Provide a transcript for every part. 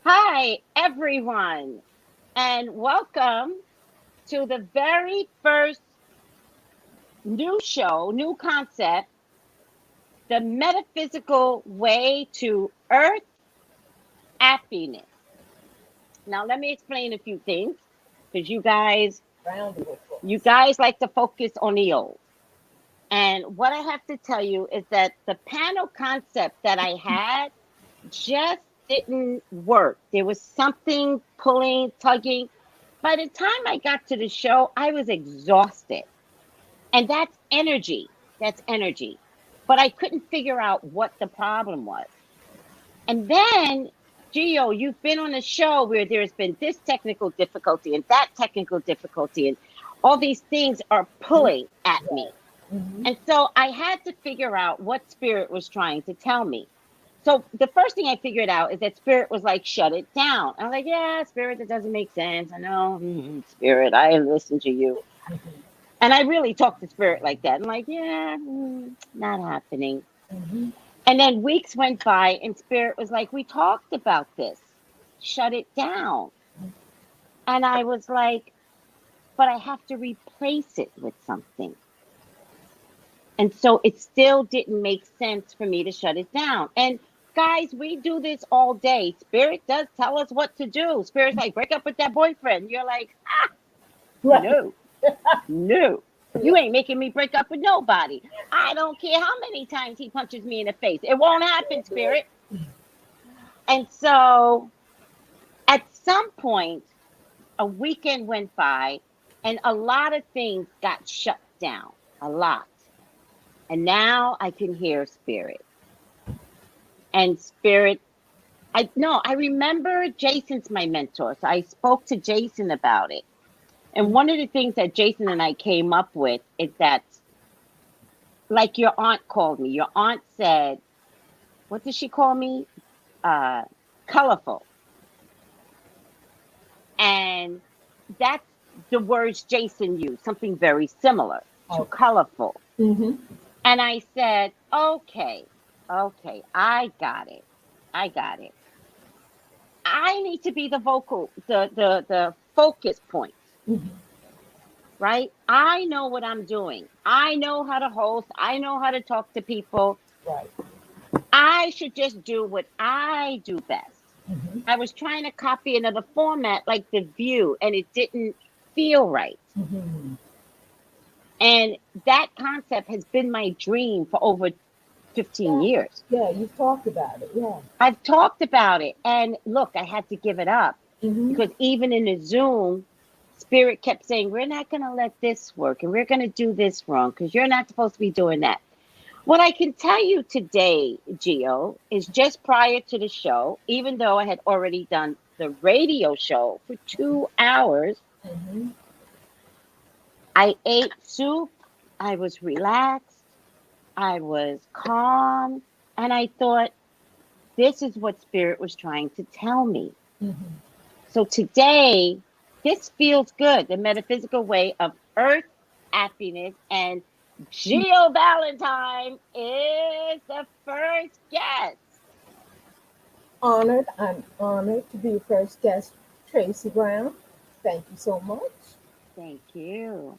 Hi, everyone, and welcome to the very first new show, new concept, the metaphysical way to earth happiness. Now, let me explain a few things because Round of you applause. guys like to focus on the old. And what I have to tell you is that the panel concept that I had just didn't work. There was something pulling, tugging. By the time I got to the show, I was exhausted. And that's energy. That's energy. But I couldn't figure out what the problem was. And then, Gio, you've been on a show where there's been this technical difficulty and that technical difficulty, and all these things are pulling at me. Mm-hmm. And so I had to figure out what spirit was trying to tell me. So the first thing I figured out is that spirit was like, shut it down. I'm like, yeah, spirit, that doesn't make sense. I know, spirit, I listen to you. And I really talk to spirit like that. I'm like, yeah, not happening. Mm-hmm. And then weeks went by and spirit was like, we talked about this. Shut it down. And I was like, but I have to replace it with something. And so it still didn't make sense for me to shut it down. And guys, we do this all day. Spirit does tell us what to do. Spirit's like, break up with that boyfriend. You're like, Right. no, no. You ain't making me break up with nobody. I don't care how many times he punches me in the face. It won't happen, spirit. And so at some point, a weekend went by and a lot of things got shut down. A lot. And now I can hear spirit. And spirit, I remember Jason's my mentor. So I spoke to Jason about it. And one of the things that Jason and I came up with is that, like your aunt called me. Your aunt said, what did she call me? Uh, Colorful. And that's the words Jason used, something very similar to Okay. colorful. Mm-hmm. And I said, okay, I got it. I got it. I need to be the the focus point, Mm-hmm. right? I know what I'm doing. I know how to host. I know how to talk to people. Right. I should just do what I do best. Mm-hmm. I was trying to copy another format like The View, and it didn't feel right. Mm-hmm. And that concept has been my dream for over 15 Yeah. years. Yeah. You've talked about it. Yeah. I've talked about it. And look, I had to give it up Mm-hmm. because even in the Zoom, Spirit kept saying, we're not going to let this work and we're going to do this wrong because you're not supposed to be doing that. What I can tell you today, Gio, is just prior to the show, even though I had already done the radio show for 2 hours, Mm-hmm. I ate soup, I was relaxed, I was calm, and I thought, this is what Spirit was trying to tell me. Mm-hmm. So today, this feels good. The metaphysical way of earth happiness. And Gio Valentine is the first guest. Honored. I'm honored to be your first guest, Tracey Brown. Thank you so much. Thank you.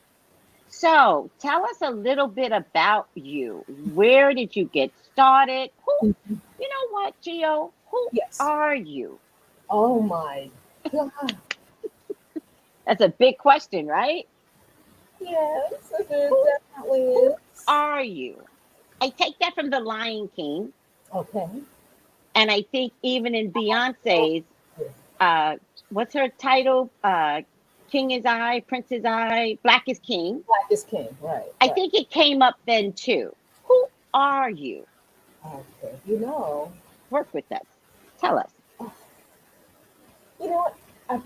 So tell us a little bit about you. Where did you get started? Mhm. You know what, Gio? Who Yes. are you? Oh my God. That's a big question, right? Yes, it Who definitely who is. are you? I take that from the Lion King. Okay. And I think even in Beyonce's, uh, what's her title? King is I, Prince is I, Black is King. Black is king. Right. I Right. think it came up then too. Who are you? Okay. You know. Work with us. Tell us. You know what?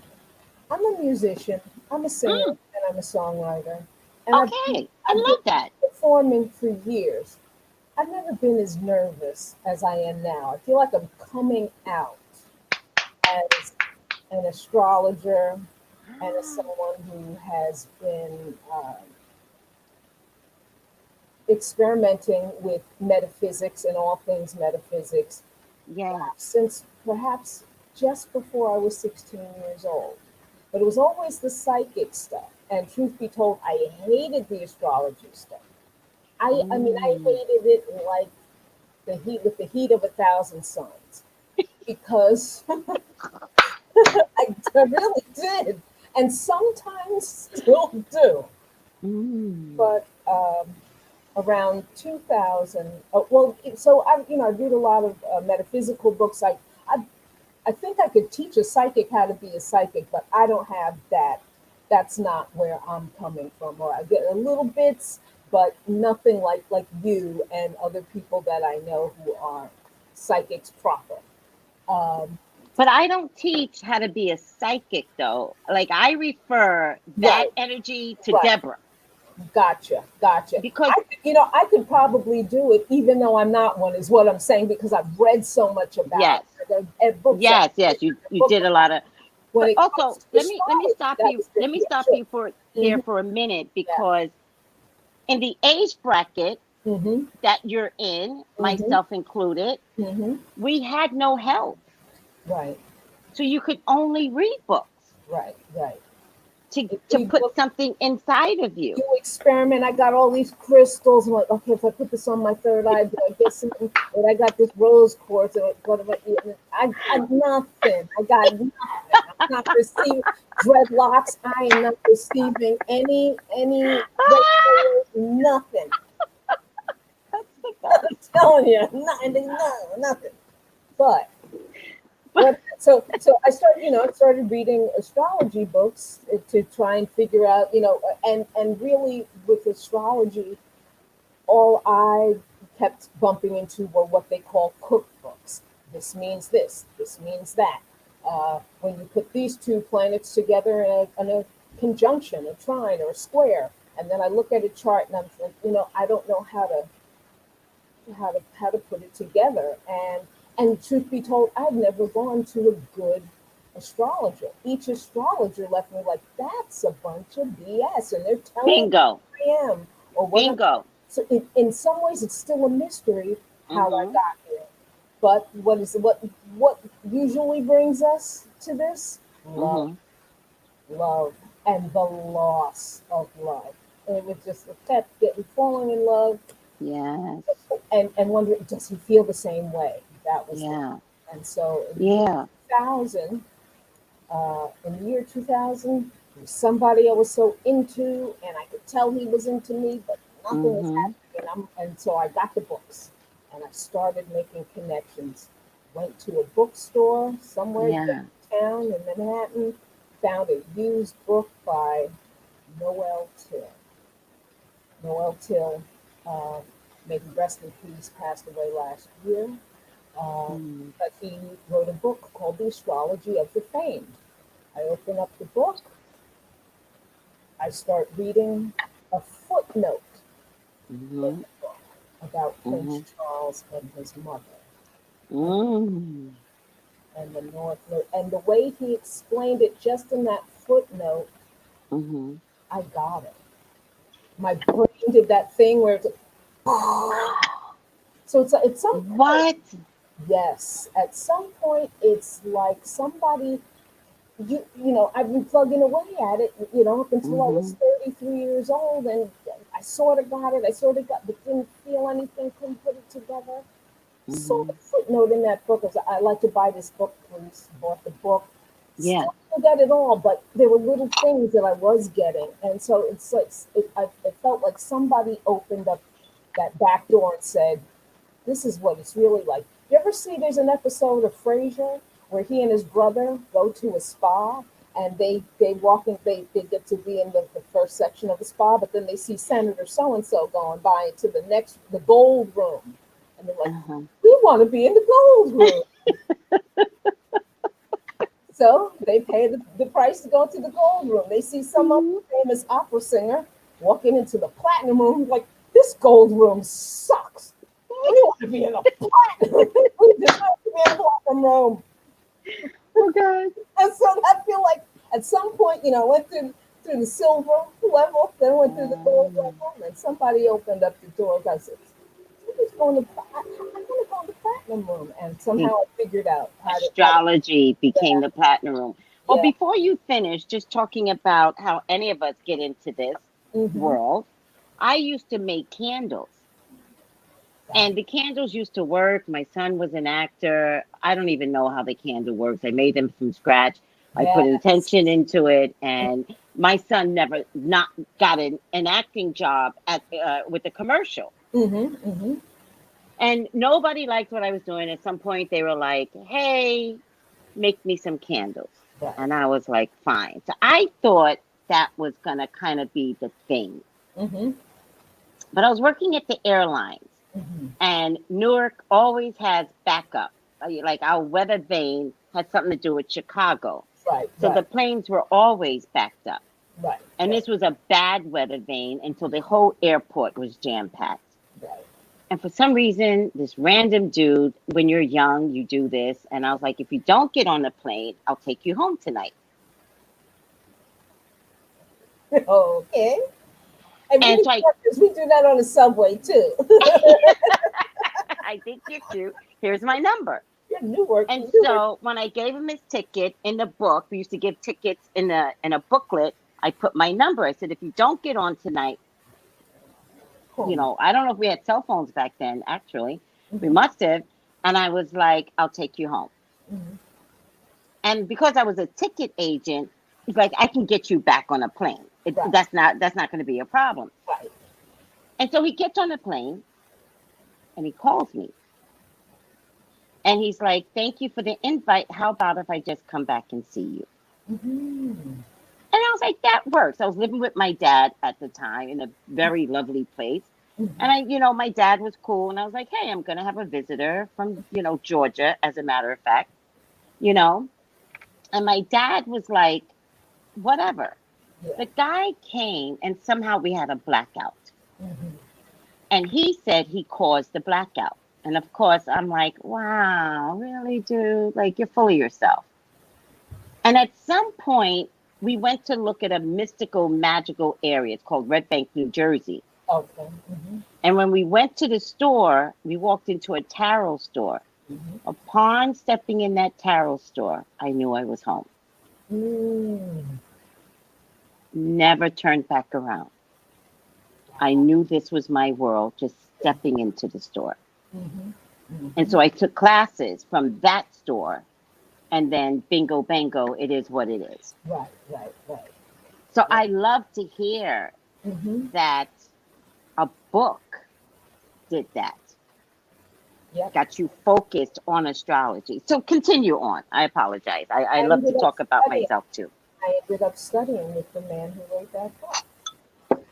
I'm a musician. I'm a singer Mm, and I'm a songwriter, and okay, I I've been love that. performing for years. I've never been as nervous as I am now. I feel like I'm coming out as an astrologer and as someone who has been experimenting with metaphysics and all things metaphysics Yeah. since perhaps just before I was 16 years old. But it was always the psychic stuff. And truth be told, I hated the astrology stuff. I Mm. hated it like the heat with the heat of 1,000 suns because I really did, and sometimes still do. Mm. But around 2000, well, so I read a lot of metaphysical books. I think I could teach a psychic how to be a psychic, but I don't have that. That's not where I'm coming from. Or I get a little bits, but nothing like you and other people that I know who are psychics proper. Um, But I don't teach how to be a psychic though. Like I refer that right, energy to right. Deborah Gotcha. because I could probably do it, even though I'm not one, is what I'm saying, because I've read so much about yes, it. And books, yes, you book did a lot of. when But it comes also, to let me astrology, stop that you. was Let good. me Yeah, stop sure. you for Hmm. here for a minute Yeah. because in the age bracket Hmm. that you're in, Hmm. myself included, Hmm. we had no help, Right, so you could only read books right. to We put book, something inside of you. you experiment. I got all these crystals. I'm like, okay, if I put this on my third eye, do I get something? But I got this rose quartz. And what am I eating? I nothing. I got nothing. I'm not receiving dreadlocks. I am not receiving any Ah, regular nothing. that's the best. I'm telling you, nothing, no, nothing. But But I started reading astrology books to try and figure out, and really with astrology, all I kept bumping into were what they call cookbooks. This means this means that. When you put these two planets together in a conjunction, a trine, or a square, and then I look at a chart and I'm like, I don't know how to put it together. And truth be told, I've never gone to a good astrologer. Each astrologer left me like, that's a bunch of BS, and they're telling me bingo, who I am or what I'm. bingo. So in some ways, it's still a mystery how I Hmm. got here. But what usually brings us to this? Love, Hmm. love, and the loss of love. And it was just kept getting falling in love, Yes. and wondering, does he feel the same way? That was the, Yeah. and so Yeah. 2000, in the year 2000, he was somebody I was so into, and I could tell he was into me, but nothing was Hmm. happening. And so I got the books, and I started making connections. Went to a bookstore somewhere Yeah. downtown in Manhattan, found a used book by Noel Till. Noel Till, uh, may he rest in peace, passed away last year. Uh, Mm. but he wrote a book called The Astrology of the Famed. I open up the book, I start reading a footnote in Hmm. the book about Prince Hmm. Charles and his mother and, Mm. and the North Node. And the way he explained it just in that footnote, Hmm. I got it. My brain did that thing where it's, so at some point, What? yes, at some point, it's like somebody I've been plugging away at it, up until I was Hmm. 33 years old, and I sort of got it. I sort of got, but didn't feel anything, couldn't put it together. Saw the Hmm. footnote in that book. I like to buy this book, please. Bought the book. Yeah. Still didn't get it all, but there were little things that I was getting, and so it's like it felt like somebody opened up that back door and said, this is what it's really like. You ever see there's an episode of Frasier where he and his brother go to a spa, and they walk in, they get to be in the first section of the spa, but then they see Senator so and so going by into the gold room. And they're like, Uh-huh. we want to be in the gold room. So they pay the price to go to the gold room. They see some other Hmm. famous opera singer walking into the platinum room, like, this gold room sucks. We want to be in a platinum. We deserve to be in a platinum room. Oh God. And so I feel like at some point, I went through the silver level, then went through the gold Mm. level, and somebody opened up the door. I said, I'm just going to, I want to go to platinum. platinum room, and somehow I figured out Astrology became the platinum room. Well, yeah. before you finish, just talking about how any of us get into this Mm-hmm. world, I used to make candles. And the candles used to work. My son was an actor. I don't even know how the candle works. I made them from scratch. I put Yes. intention into it, and my son never not got an acting job at with a commercial. Mm-hmm. Mm-hmm. And nobody liked what I was doing. At some point, they were like, "Hey, make me some candles," Right. and I was like, "Fine." So I thought that was gonna kind of be the thing. Mm-hmm. But I was working at the airlines. Mm-hmm. And Newark always has backup. Like our weather vane had something to do with Chicago. Right. So Right. the planes were always backed up. Right. And Right. this was a bad weather vane until the whole airport was jam packed. Right. And for some reason, this random dude, when you're young, you do this. And I was like, if you don't get on the plane, I'll take you home tonight. Okay. And we And New so Yorkers, we do that on the subway too. I think you're cute. Here's my number. You're Newark. And Newark. so when I gave him his ticket in the book, we used to give tickets in a booklet. I put my number. I said, if you don't get on tonight, Home. I don't know if we had cell phones back then, actually. We Mm-hmm. must have. And I was like, I'll take you home. Mm-hmm. And because I was a ticket agent, it's like I can get you back on a plane. Right. That's not going to be a problem. Right. And so he gets on the plane and he calls me. And he's like, thank you for the invite. How about if I just come back and see you? Mm-hmm. And I was like, that works. I was living with my dad at the time in a very lovely place. Mm-hmm. And my dad was cool. And I was like, hey, I'm going to have a visitor from, Georgia, as a matter of fact, you know. And my dad was like, whatever. Yeah. The guy came and somehow we had a blackout. Mm-hmm. And he said he caused the blackout. And of course, I'm like, wow, really, dude? Like, you're full of yourself. And at some point, we went to look at a mystical, magical area. It's called Red Bank, New Jersey. Okay. Mm-hmm. And when we went to the store, we walked into a tarot store. Mm-hmm. Upon stepping in that tarot store, I knew I was home. Mm. Never turned back around. I knew this was my world, just stepping into the store. Mm-hmm. Mm-hmm. And so I took classes from that store. And then bingo, bango, it is what it is. Right. Right. Right. So I love to hear Mm-hmm. that a book did that. Yep. Got you focused on astrology. So continue on. I apologize. I I love to ended up talk about studying. myself too. I ended up studying with the man who wrote that book.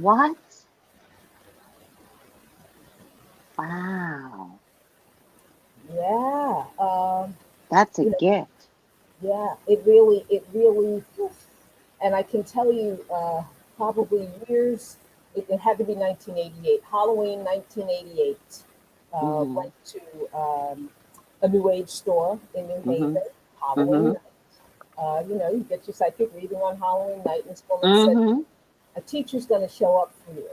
What? Wow. Yeah. That's a You know, gift. yeah. It really, and I can tell you, probably years. It had to be 1988, Halloween 1988. Mm-hmm. Went to a New Age store in New Mm-hmm. Haven, Halloween Mm-hmm. night. You get your psychic reading on Halloween night, and this woman said, Mm-hmm. a teacher's going to show up for you.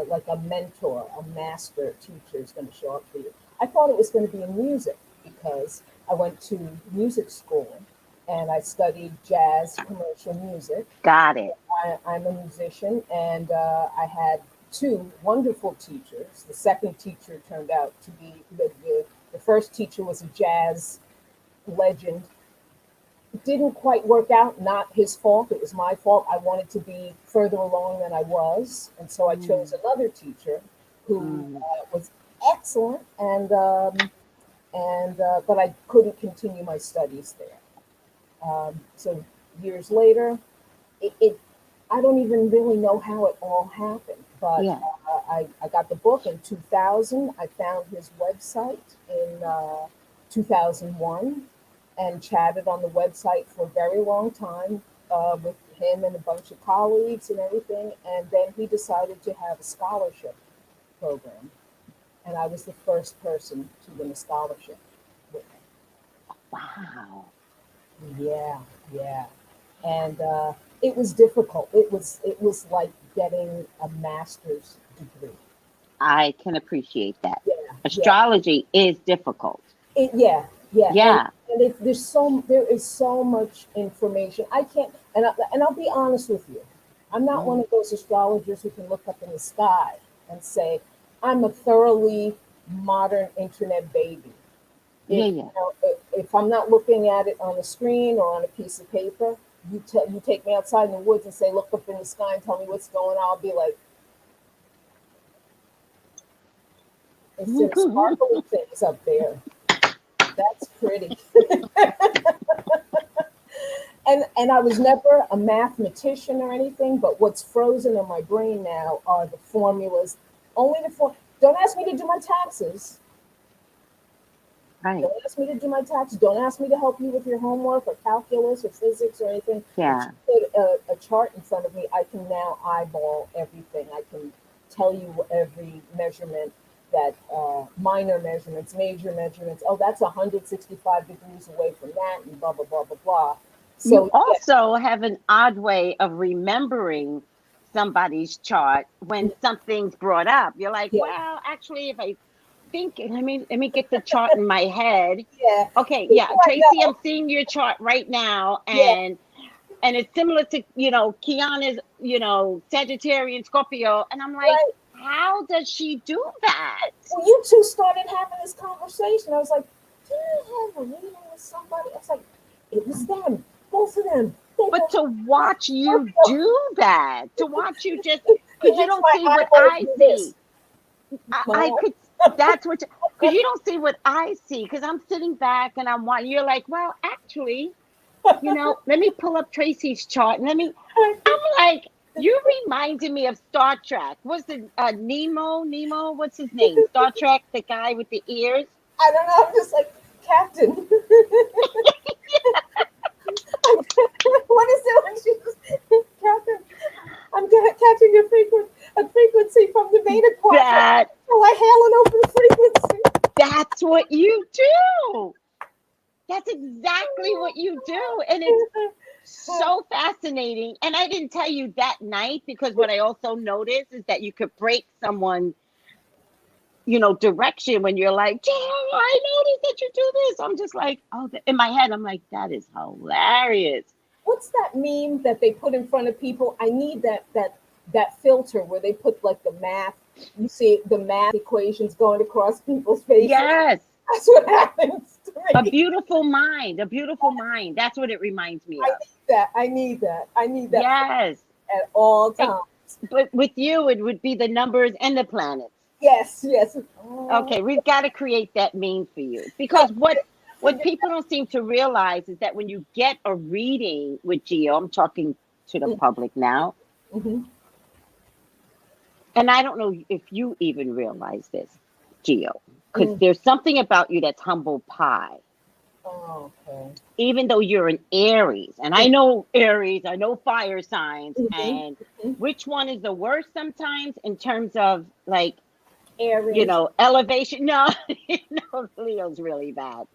Like a mentor, a master teacher is going to show up for you. I thought it was going to be in music because I went to music school and I studied jazz commercial music. Got it. I'm a musician, and I had two wonderful teachers. The second teacher turned out to be the first teacher was a jazz legend. It didn't quite work out, not his fault, it was my fault. I wanted to be further along than I was, and so I chose another teacher who was excellent, but I couldn't continue my studies there. So years later, it I don't even really know how it all happened, but Yeah. I got the book in 2000. I found his website in 2001 and chatted on the website for a very long time with him and a bunch of colleagues and everything. And then he decided to have a scholarship program. And I was the first person to win a scholarship with him. Wow. Yeah, yeah. And it was difficult. It was like getting a master's degree. I can appreciate that. Yeah, yeah. Astrology is difficult. Yeah, yeah, Yeah. and there is so much information. I can't, and I'll be honest with you, I'm not one Mm. of those astrologers who can look up in the sky and say I'm a thoroughly modern internet baby. Yeah, If yeah. if I'm not looking at it on the screen or on a piece of paper, you take me outside in the woods and say look up in the sky and tell me what's going on. I'll be like, instead of sparkly things up there, that's pretty. And I was never a mathematician or anything, but what's frozen in my brain now are the formulas. Only the form. Don't ask me to do my taxes. Right. Don't ask me to do my taxes. Don't ask me to help you with your homework or calculus or physics or anything. If Yeah. you put a chart in front of me, I can now eyeball everything. I can tell you every measurement that minor measurements, major measurements. Oh, that's 165 degrees away from that, and blah blah blah blah blah. You So yeah, also have an odd way of remembering somebody's chart when something's brought up. You're like, yeah, well, actually, if I think, let me get the chart in my head. yeah. Okay, yeah, People I Tracy, know. I'm seeing your chart right now, Yeah, and it's similar to Kiana's, Sagittarian Scorpio, and I'm like, right. how does she do that? Well, you two started having this conversation. I was like, did I have a reading with somebody? I was like, it was them, both of them. They But both to watch you Scorpio. do that, to watch you just It because you makes don't my see what eyeballs I do this. see. I My could. That's what. Because you don't see what I see. Because I'm sitting back and I'm watching. You're like, well, actually, let me pull up Tracy's chart and let me. I'm like, you reminded me of Star Trek. What's the Nemo? Nemo? What's his name? Star Trek, the guy with the ears. I don't know. I'm just like, Captain. What is it when she's Captain? Catching a frequency from the beta quadrant. That So I hail an open frequency. that's what you do. That's exactly what you do, and it's so fascinating. And I didn't tell you that night because what I also noticed is that you could break someone, direction when you're like, Jill, I noticed that you do this. I'm just like, oh, in my head, I'm like, that is hilarious. What's that meme that they put in front of people? I need that filter where they put like the math. You see the math equations going across people's faces. Yes. That's what happens to A me. beautiful mind, a beautiful mind. That's what it reminds me I of. need that. I need that. I need that Yes. at all And, times. but with you, it would be the numbers and the planets. Yes, yes. Oh, Okay, we've got to create that meme for you yeah, because what people don't seem to realize is that when you get a reading with Geo, I'm talking to the public now, mm-hmm. and I don't know if you even realize this, Geo, because Mm. there's something about you that's humble pie. Oh, okay. Even though you're an Aries, and I know Aries, I know fire signs, Mm-hmm. and Mm-hmm. which one is the worst sometimes in terms of like Aries. elevation. No, no, Leo's really bad.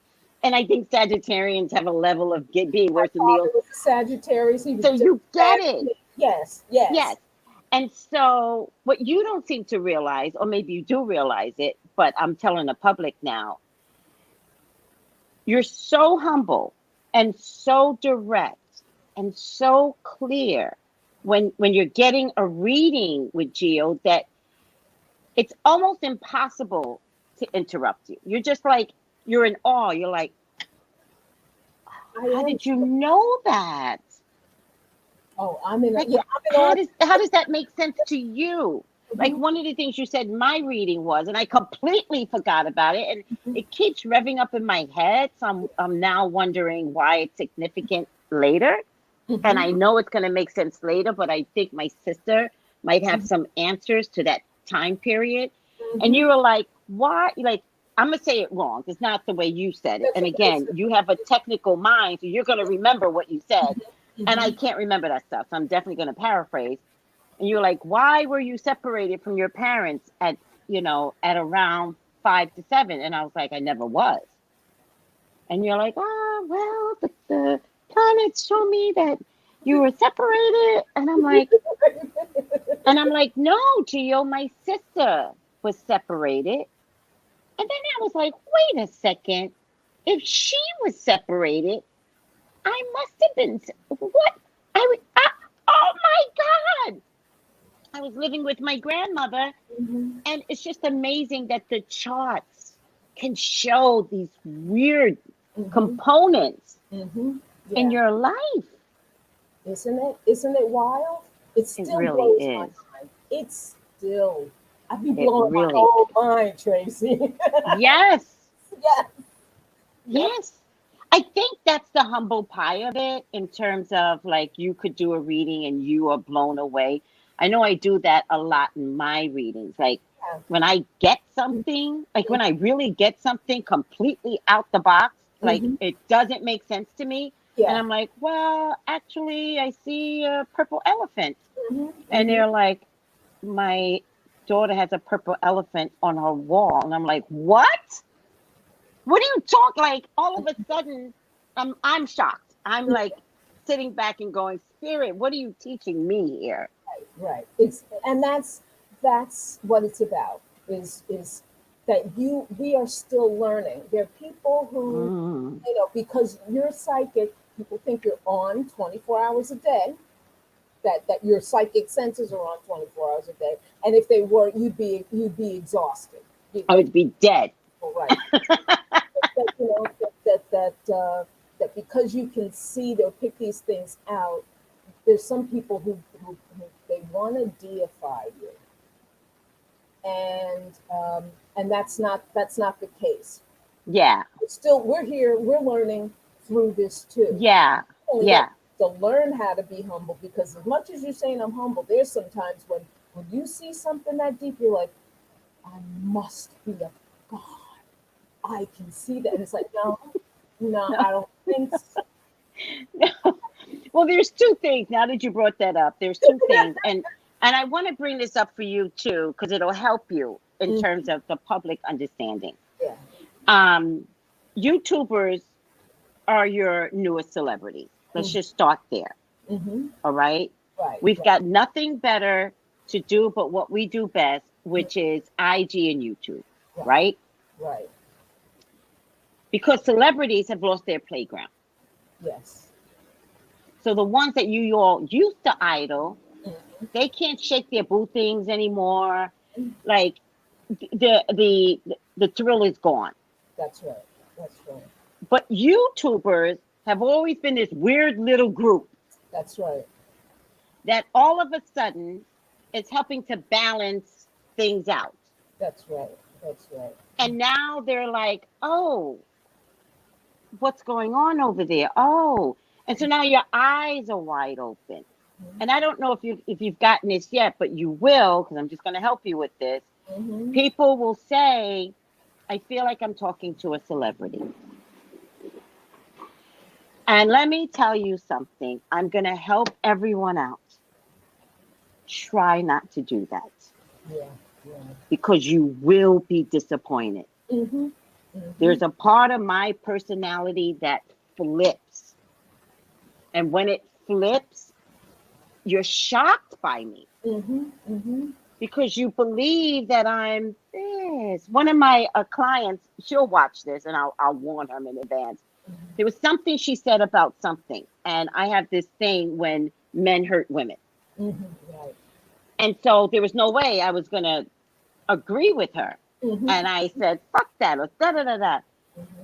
And I think Sagittarians have a level of being My worse than Leos. father was a Sagittarius. He was So just you as get bad as it. me. Yes, yes. Yes. And so what you don't seem to realize, or maybe you do realize it, but I'm telling the public now, you're so humble and so direct and so clear when you're getting a reading with Geo that it's almost impossible to interrupt you. You're just like, you're in awe. You're like, I how am. did you know that? Oh, I'm in. Like, Yeah, I'm in how all. does that make sense to you? Like Mhm. one of the things you said my reading was, and I completely forgot about it, and Mhm. it keeps revving up in my head. So I'm now wondering why it's significant later. And Mhm. I know it's going to make sense later, but I think my sister might have some answers to that time period. And Mhm. you were like, why? Like, I'm going to say it wrong. It's not the way you said it. That's And okay. again, you have a technical mind, so you're going to remember what you said. And I Mhm. can't remember that stuff. So I'm definitely going to paraphrase. And you're like, why were you separated from your parents at around 5 to 7? And I was like, I never was. And you're like, oh, well, the planets show me that you were separated. And I'm like, no, Gio, my sister. was separated. And then I was like, wait a second. If she was separated, I must have been. What? Oh my God. I was living with my grandmother. And it's just amazing that the charts can show these weird components in your life. Isn't it? Isn't it wild? It still really blows my is. mind. It's still, I'd be It blowing my really- whole mind, Tracy. Yes. Yes. Yes. I think that's the humble pie of it, in terms of like you could do a reading and you are blown away. I know I do that a lot in my readings. Like when I get something, like when I really get something completely out the box, like it doesn't make sense to me. And I'm like, well, actually, I see a purple elephant. And they're like, my daughter has a purple elephant on her wall. And I'm like, what? What do you talk like? All of a sudden, I'm shocked. I'm like sitting back and going, Spirit, what are you teaching me here? Right. And that's what it's about. Is that we are still learning. There are people who, because you're psychic, people think you're on 24 hours a day. That your psychic senses are on 24 hours a day. And if they were, you'd be exhausted. I would be dead. Right. That because you can see, they'll pick these things out. There's some people who they want to deify you, and that's not the case. Yeah. We're here. We're learning through this too. Yeah. To learn how to be humble, because as much as you're saying I'm humble, there's sometimes when you see something that deep, you're like, I must be a God. I can see that. And it's like, no, I don't think so. No. Well, there's two things. Now that you brought that up, there's two things. And I want to bring this up for you too, because it'll help you in terms of the public understanding. Yeah. YouTubers are your newest celebrities. Let's just start there. All right? Right. We've got nothing better to do but what we do best, which is IG and YouTube. Right? Right. Because celebrities have lost their playground. Yes. So the ones that you all used to idol, they can't shake their boo things anymore. Like the thrill is gone. That's right. That's right. But YouTubers have always been this weird little group. That's right. That all of a sudden is helping to balance things out. That's right. That's right. And now they're like, oh, what's going on over there? Oh, and so now your eyes are wide open. And I don't know if you've gotten this yet, but you will, because I'm just going to help you with this. People will say, I feel like I'm talking to a celebrity. And let me tell you something. I'm going to help everyone out. Try not to do that. Yeah. Because you will be disappointed. There's a part of my personality that flips. And when it flips, you're shocked by me. Because you believe that I'm this. One of my clients, she'll watch this and I'll warn her in advance. There was something she said about something. And I have this thing when men hurt women. Right. And so there was no way I was going to agree with her. And I said, fuck that, or da-da-da-da.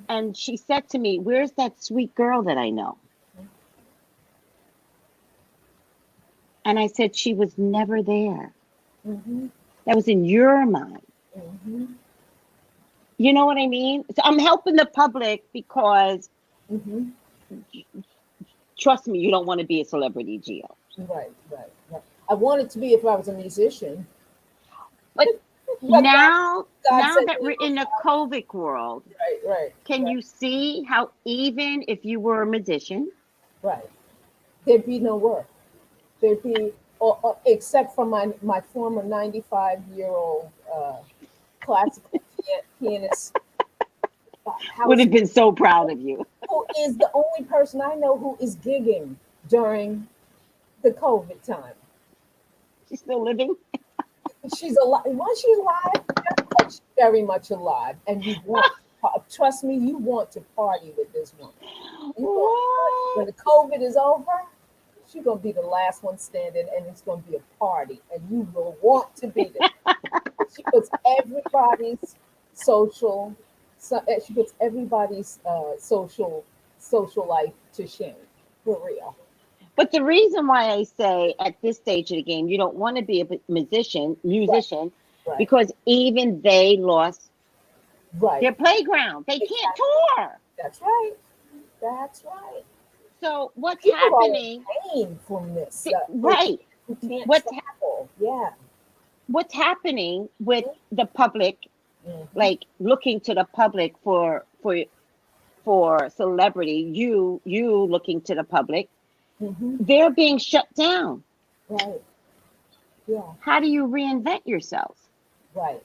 And she said to me, where's that sweet girl that I know? And I said, she was never there. That was in your mind. You know what I mean? So I'm helping the public because, trust me, you don't want to be a celebrity, Gio. Right. I wanted to be if I was a musician. But now God that we're in the COVID world, right. Can you see how even if you were a magician? Right. There'd be no work. There'd be, except for my former 95-year-old classical pianist. Would have been so proud of you. Who is the only person I know who is gigging during the COVID time. She's still living? She's alive. Was she alive? She's very much alive, and you want, trust me, you want to party with this woman. You want, when the COVID is over, she's gonna be the last one standing, and it's gonna be a party, and you will want to be there. She puts everybody's social, she puts everybody's social life to shame, for real. But the reason why I say at this stage of the game, you don't want to be a musician, Right. because even they lost Right. their playground. They can't tour. That's right. That's right. So what's People happening? are in pain from this. Right. You can't What's travel. Yeah. What's happening with the public, Mm-hmm. like looking to the public for celebrity, you looking to the public, Mm-hmm. they're being shut down. Right. Yeah. How do you reinvent yourself? Right.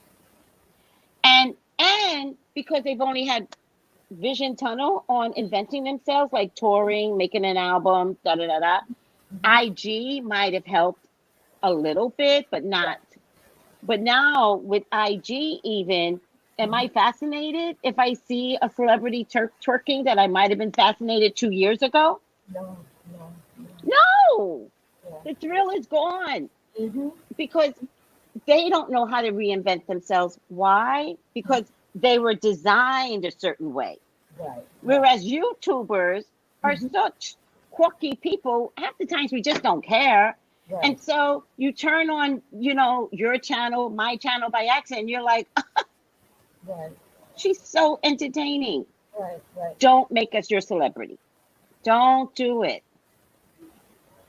And because they've only had vision tunnel on inventing themselves, like touring, making an album, da da da da. IG might have helped a little bit, but not. But now with IG, even, am I fascinated if I see a celebrity twerking that I might have been fascinated 2 years ago? No. No, Yeah. the thrill is gone Mm-hmm. because they don't know how to reinvent themselves. Why? Because they were designed a certain way. Right. Whereas YouTubers are such quirky people, half the times we just don't care. Right. And so you turn on, your channel, my channel by accident, you're like, Right. she's so entertaining. Right. Don't make us your celebrity. Don't do it.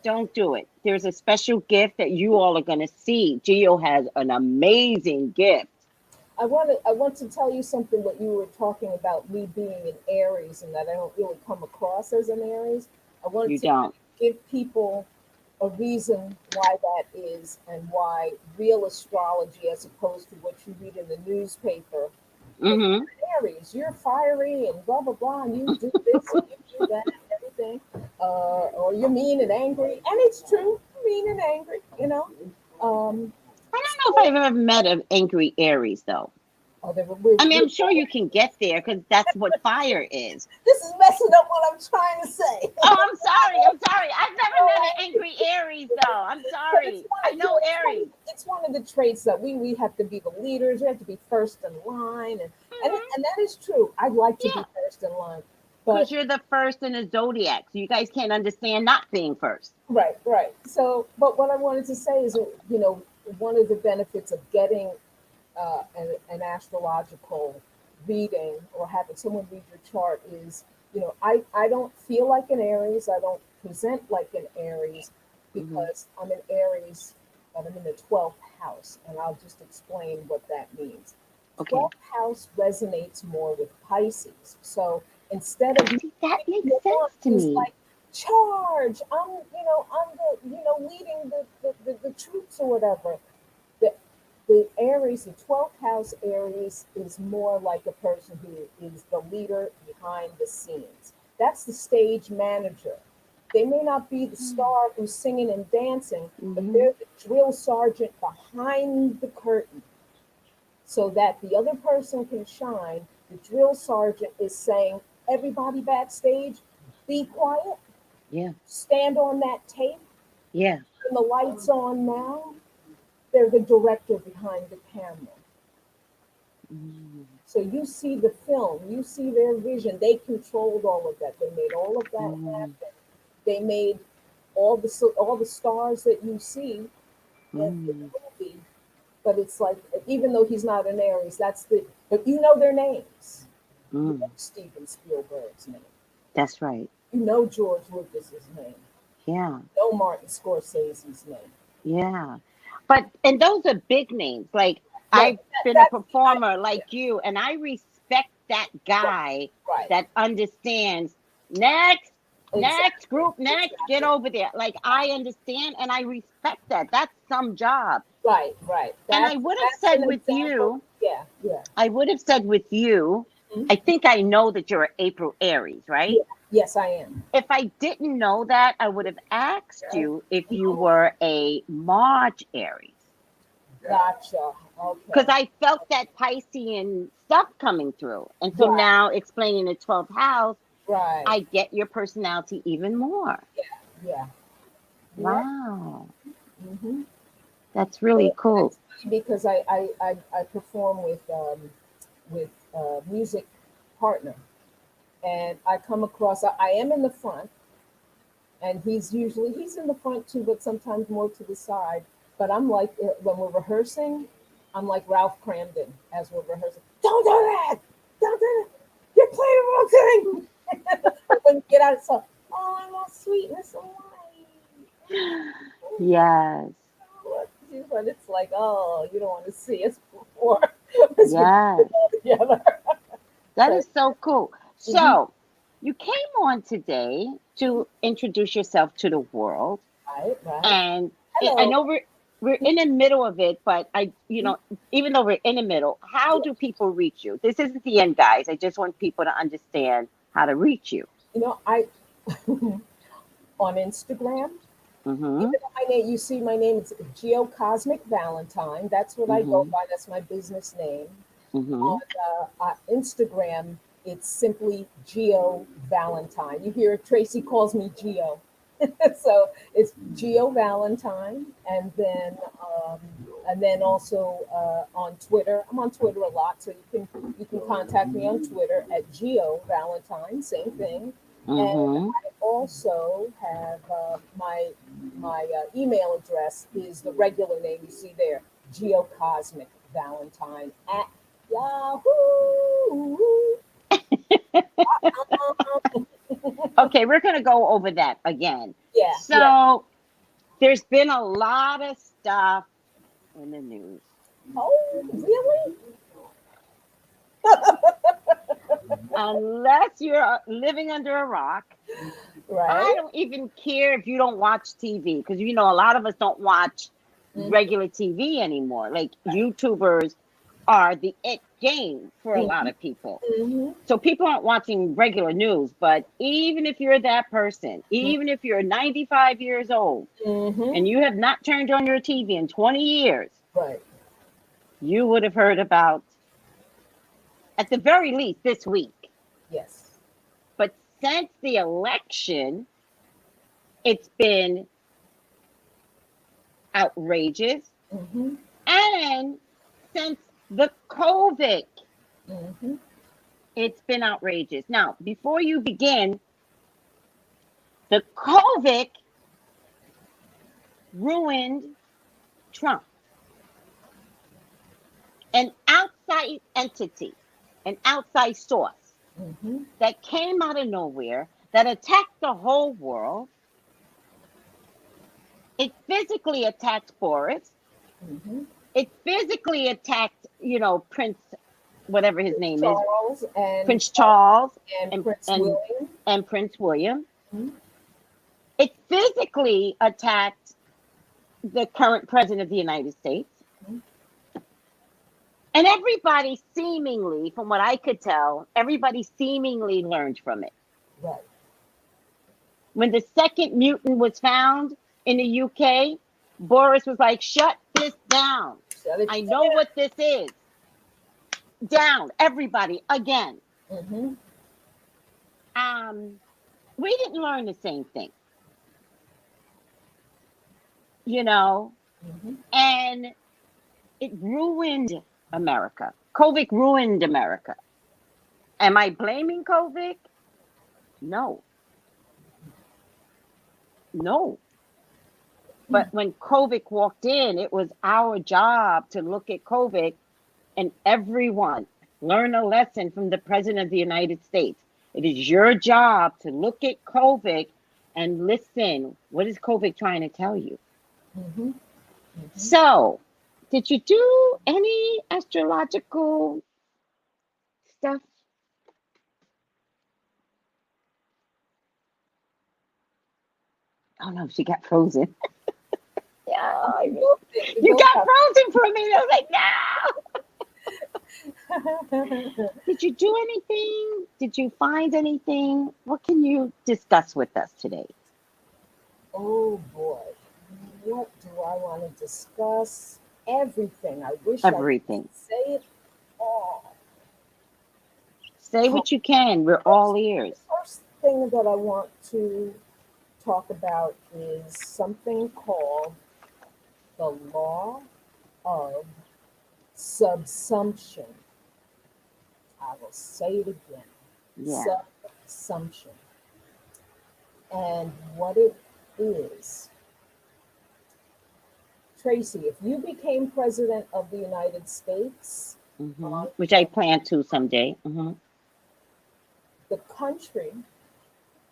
Don't do it. There's a special gift that you all are going to see. Gio has an amazing gift. I want to tell you something. What you were talking about, me being an Aries, and that I don't really come across as an Aries. I wanted to give people a reason why that is, and why real astrology, as opposed to what you read in the newspaper. Mm-hmm. Aries, you're fiery and blah blah blah, and you do this and you do that and everything, or you're mean and angry, and it's true, mean and angry, I don't know if I've ever met an angry Aries, though. I mean, I'm sure you can get there because that's what fire is. This is messing up what I'm trying to say. Oh, I'm sorry. I've never met an angry Aries, though. I'm sorry. I know Aries. It's one of the traits that we have to be the leaders. We have to be first in line, and that is true. I'd like to be first in line, because you're the first in the zodiac, so you guys can't understand not being first. Right. So, but what I wanted to say is, one of the benefits of getting an astrological reading, or having someone read your chart, is, I don't feel like an Aries. I don't present like an Aries because I'm an Aries, but I'm in the 12th house, and I'll just explain what that means. Okay. 12th house resonates more with Pisces. So instead of that makes sense to me. Like, charge, I'm the leading the troops or whatever. The Aries, the 12th house Aries, is more like a person who is the leader behind the scenes. That's the stage manager. They may not be the star who's singing and dancing, but they're the drill sergeant behind the curtain. So that the other person can shine, the drill sergeant is saying, everybody backstage, be quiet. Yeah. Stand on that tape. Yeah. And the lights on now. They're the director behind the camera. So you see the film, you see their vision. They controlled all of that. They made all of that happen. They made all the stars that you see in the movie. But it's like, even though he's not an Aries, but you know their names. You know Steven Spielberg's name. That's right. You know George Lucas's name. Yeah. You know Martin Scorsese's name. Yeah. And those are big names. Like, I've been a performer like you, and I respect that guy that understands. Next group, get over there. Like, I understand and I respect that. That's some job. Right. And I would have said with you, I would have said with you, I think I know that you're an April Aries, right? Yeah. Yes, I am. If I didn't know that, I would have asked you if you were a March Aries. Gotcha. because Okay. I felt that Piscean stuff coming through. And so Right. now explaining the 12th house, Right. I get your personality even more. Yeah. Yeah. Wow. Mm-hmm. That's really cool. It's funny because I perform with music partner, and I come across. I am in the front, and he's in the front too, but sometimes more to the side. But I'm like when we're rehearsing, I'm like Ralph Cramden as we're rehearsing. Don't do that! Don't do that! You're playing the wrong thing. When you get out, it's like, oh, I want sweetness and light. Yes. But it's like, oh, you don't want to see us before as we're Yes. all together. That So, is so cool. mhm, So you came on today to introduce yourself to the world. right, right. And I Hello. know we're in the middle of it, but even though we're in the middle, how do people reach you? This isn't the end, guys. I just want people to understand how to reach you. I on Instagram. Mm-hmm. Even though my name, you see my name, it's Geo Cosmic Valentine. That's what I go Mm-hmm. by. That's my business name. Mm-hmm. On Instagram, it's simply Geo Valentine. You hear Tracy calls me Geo, so it's Geo Valentine, um, and then also on Twitter. I'm on Twitter a lot, so you can contact me on Twitter at Geo Valentine. Same thing, and Mm-hmm. I also have my email address is the regular name you see there, Geo Cosmic Valentine at Yahoo. Okay, we're gonna go over that again. Yeah, yeah. So there's been a lot of stuff in the news. Oh, really? Unless you're living under a rock, I Right. don't even care if you don't watch TV, because a lot of us don't watch regular TV anymore. Like YouTubers are the it game for a lot Mm-hmm. of people. Mm-hmm. So people aren't watching regular news, but even if you're that person, even if you're 95 years old Mm-hmm. and you have not turned on your TV in 20 years, Right. you would have heard about, at the very least, this week. Yes. But since the election, it's been outrageous. Mm-hmm. And since the COVID, Mm-hmm. it's been outrageous. Now, before you begin, the COVID ruined Trump, an outside entity, an outside source Mm-hmm. that came out of nowhere, that attacked the whole world. It physically attacked Boris. Mm-hmm. It physically attacked, Prince, whatever his name is, Charles Prince Charles and and Prince and William. and Prince William. Mm-hmm. It physically attacked the current president of the United States. And everybody seemingly, from what I could tell, everybody seemingly learned from it. Right. When the second mutant was found in the UK, Boris was like, shut this down. Shut it I know down. what this is. Down, everybody, again. Mm-hmm. We didn't learn the same thing, you know, Mm-hmm. and it ruined America. COVID ruined America. Am I blaming COVID? No, no. But when COVID walked in, it was our job to look at COVID and everyone learn a lesson from the President of the United States. It is your job to look at COVID and listen. What is COVID trying to tell you? Mm-hmm. Mm-hmm. So, did you do any astrological stuff? Oh no, she got frozen. Yeah, We both did. We you both got have. frozen for a minute. I was like, no. Did you do anything? Did you find anything? What can you discuss with us today? Oh boy. What do I want to discuss? everything. I wish I could Everything. say it all. Say what you can. We're all ears. First thing that I want to talk about is something called the law of subsumption. I will say it again. Yeah. Subsumption. And what it is, Tracy, if you became president of the United States, Which I plan to someday. the country,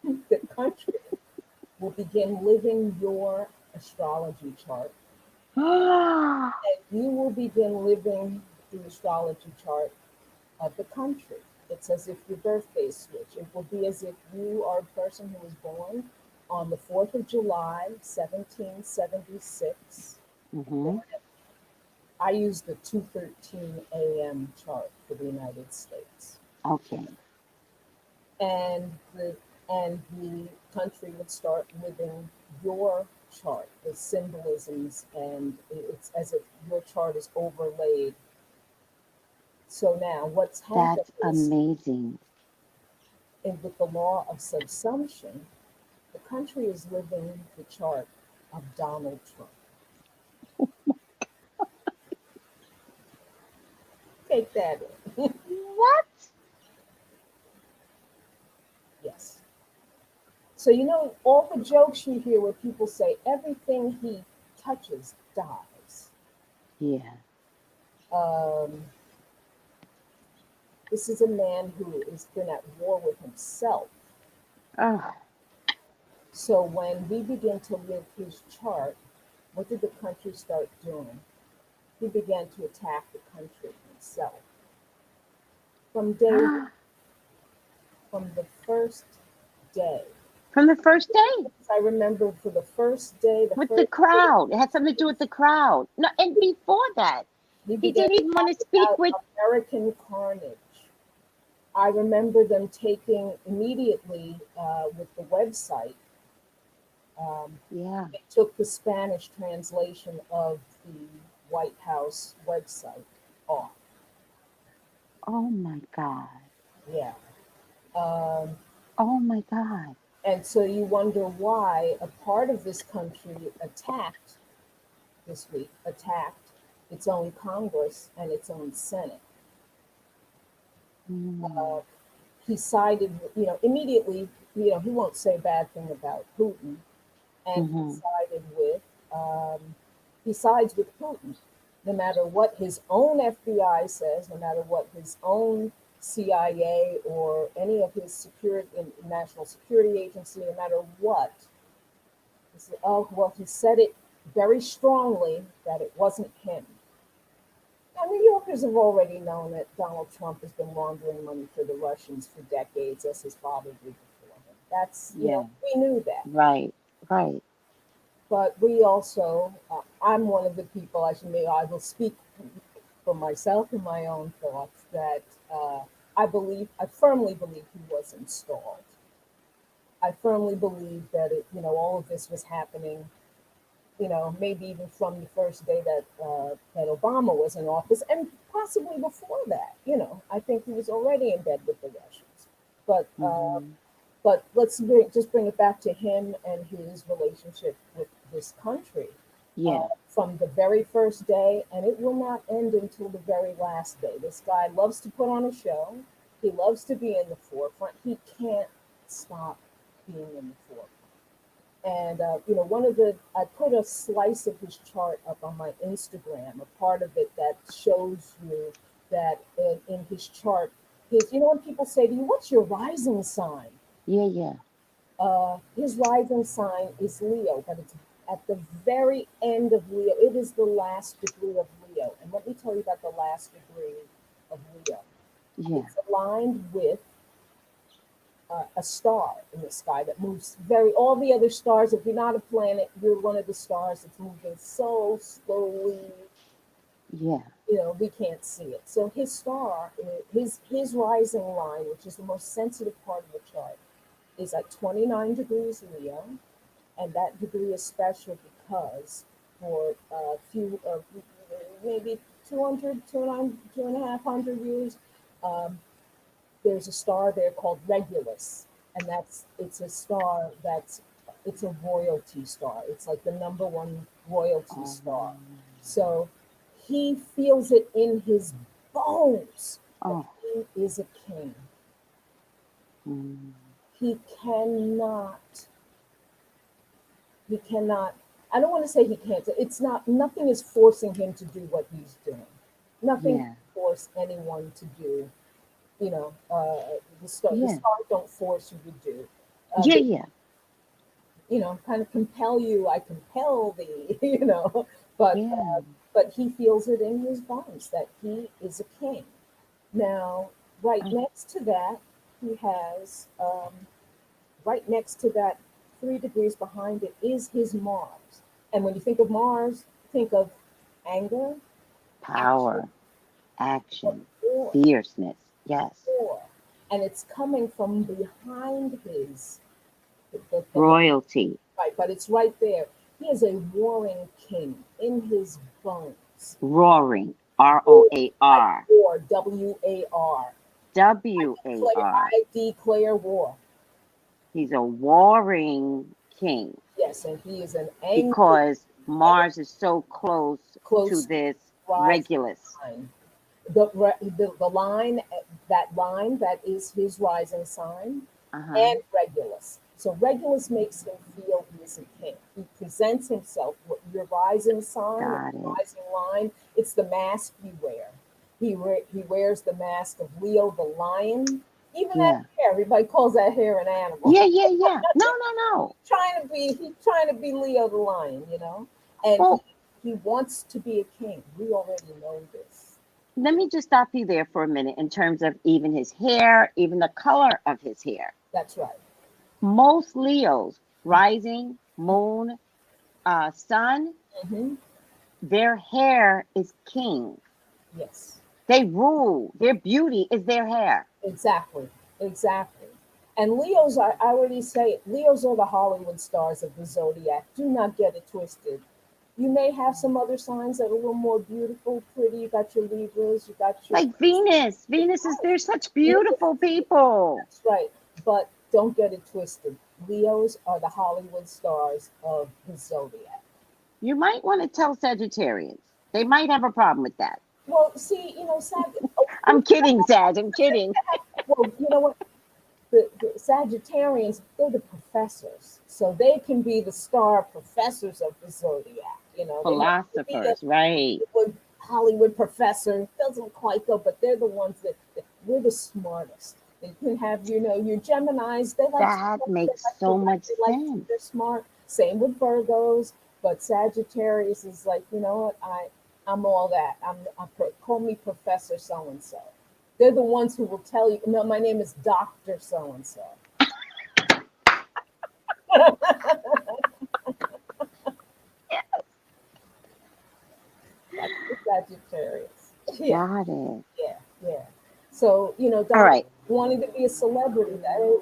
the country will begin living your astrology chart, and you will begin living the astrology chart of the country. It's as if your birthday switch. It will be as if you are a person who was born on the 4th of July, 1776. I use the 2:13 a.m. chart for the United States. Okay. And the country would start living your chart, the symbolisms, and it's as if your chart is overlaid. So now what's happened That's is, amazing. with the law of subsumption, the country is living the chart of Donald Trump. Take that in. What? Yes. So, all the jokes you hear where people say everything he touches dies. Yeah. This is a man who has been at war with himself. Oh, So when we begin to live his chart, what did the country start doing? He began to attack the country himself. From from the first day. from the first day I remember for the first day, with the crowd. It had something to do with the crowd. No, and before that, he he began didn't to even want talk to speak about with. American carnage. I remember them taking immediately with the website. Yeah. They took the Spanish translation of the White House website off. Oh my God. Yeah. Um, Oh my God. and so you wonder why a part of this country attacked its own Congress and its own Senate. Mm. He sided, immediately, he won't say a bad thing about Putin, and he sides with Putin, no matter what his own FBI says, no matter what his own CIA or any of his security, national security agency, no matter what. He said, oh, well, he said it very strongly that it wasn't him. Now, New Yorkers have already known that Donald Trump has been laundering money for the Russians for decades, as his father did before him. That's, Yeah. we knew that. Right. Right. But we also, I'm one of the people, I will speak for myself and my own thoughts, that I firmly believe he was installed. I firmly believe that all of this was happening, maybe even from the first day that Obama was in office, and possibly before that. I think he was already in bed with the Russians. But Mm-hmm. but let's just bring it back to him and his relationship with this country. Yeah. From the very first day, and it will not end until the very last day. This guy loves to put on a show. He loves to be in the forefront. He can't stop being in the forefront. And I put a slice of his chart up on my Instagram, a part of it that shows you that in his chart, when people say to you, "What's your rising sign?" Yeah. Yeah. His rising sign is Leo, but it's at the very end of Leo. It is the last degree of Leo. And let me tell you about the last degree of Leo. Yeah. It's aligned with a star in the sky that moves all the other stars. If you're not a planet, you're one of the stars that's moving so slowly, Yeah. we can't see it. So his star, his rising line, which is the most sensitive part of the chart, is at 29 degrees Leo, and that degree is special because for maybe 200, 2.5 years, um, there's a star there called Regulus, and it's a star it's a royalty star. It's like the number one royalty star. So he feels it in his bones that he is a king. He cannot, I don't want to say he can't. It's not, nothing is forcing him to do what he's doing. Nothing can force anyone to do, you know, the stars don't force you to do. You know, kind of compel you, I compel thee, you know, but he feels it in his bones that he is a king. Now, right next to that, he has, right next to that, 3 degrees behind it is his Mars. And when you think of Mars, think of anger, power, action, fierceness. Yes. And it's coming from behind his royalty. Right, but it's right there. He is a warring king in his bones. Roaring. R-O-A-R. War. W-A-R. W-A-R. I declare war. He's a warring king. Yes, and he is an angry, because Mars is so close to this Regulus. The line, that is his rising sign, and Regulus. So Regulus makes him feel he's a king. He presents himself with your rising sign, rising line. It's the mask you wear. He wears the mask of Leo the lion. Even that hair, everybody calls that hair an animal. Yeah. No. He's trying to be Leo the lion, you know? And he wants to be a king. We already know this. Let me just stop you there for a minute in terms of even his hair, even the color of his hair. That's right. Most Leos, rising, moon, sun, their hair is king. Yes. They rule. Their beauty is their hair. Exactly. And Leos, I already say it, Leos are the Hollywood stars of the zodiac. Do not get it twisted. You may have some other signs that are a little more beautiful, pretty. You got your Libras, you got your... Like Venus. They're such beautiful people. That's right. But don't get it twisted. Leos are the Hollywood stars of the zodiac. You might want to tell Sagittarians. They might have a problem with that. Well, see, you know, I'm kidding, Sag. I'm kidding. Well, you know what? The Sagittarians, they're the professors. So they can be the star professors of the zodiac. You know, philosophers, right? Hollywood professor doesn't quite go, but they're the ones that we're the smartest. They can have, you know, your Geminis. That makes so much sense. They're smart. Same with Virgos, but Sagittarius is like, you know what? I'm all that. Call me Professor so and so. They're the ones who will tell you, no, my name is Dr. so and so. Sagittarius. Got it. Yeah. So, you know, all right. Wanting to be a celebrity,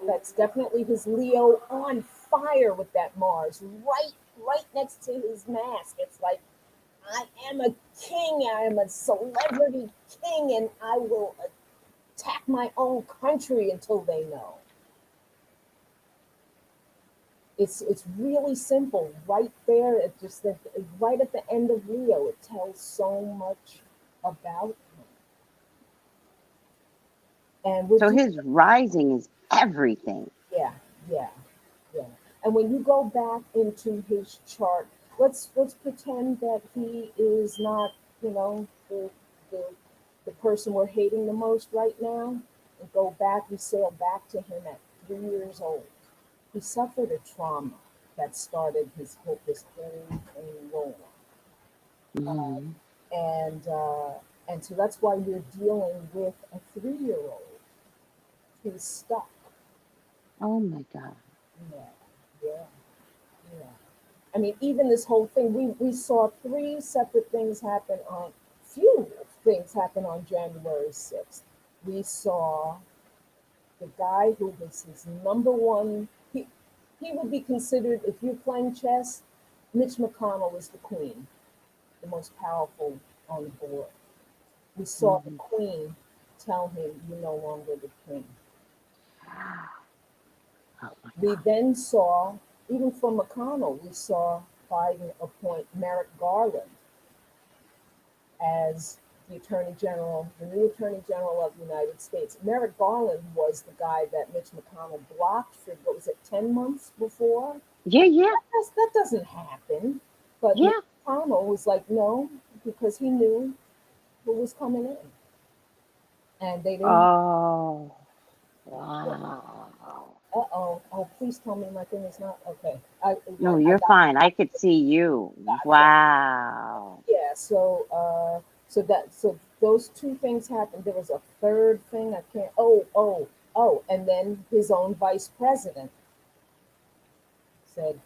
that's definitely his Leo on fire with that Mars, right next to his mask. It's like, I am a king, I am a celebrity king, and I will attack my own country until they know. It's really simple. Right there, right at the end of Leo, it tells so much about him. And so his rising is everything. Yeah. And when you go back into his chart, let's pretend that he is not, you know, the person we're hating the most right now, and go back, we sail back to him at 3 years old. He suffered a trauma that started this whole thing rolling. And so that's why you're dealing with a 3-year-old who's stuck. Oh my God. Yeah. I mean, even this whole thing, we saw 3 separate things happen on January 6th. We saw the guy who was his number one, he would be considered, if you're playing chess, Mitch McConnell is the queen, the most powerful on the board. We saw the Mhm. Queen tell him, "You're no longer the king." Oh my We God. then saw, even from McConnell, we saw Biden appoint Merrick Garland as the Attorney General, the new Attorney General of the United States. Merrick Garland was the guy that Mitch McConnell blocked for, what was it, 10 months before? Yeah, yeah, That doesn't happen. But Mitch yeah. McConnell was like, no, because he knew who was coming in. And they didn't. Oh, wow. Uh-oh. Oh, please tell me my thing is not okay. No, I you're got fine. I could see you. gotcha. Wow. Yeah, so those two things happened. There was a third thing I can't. Oh, and then his own vice president said,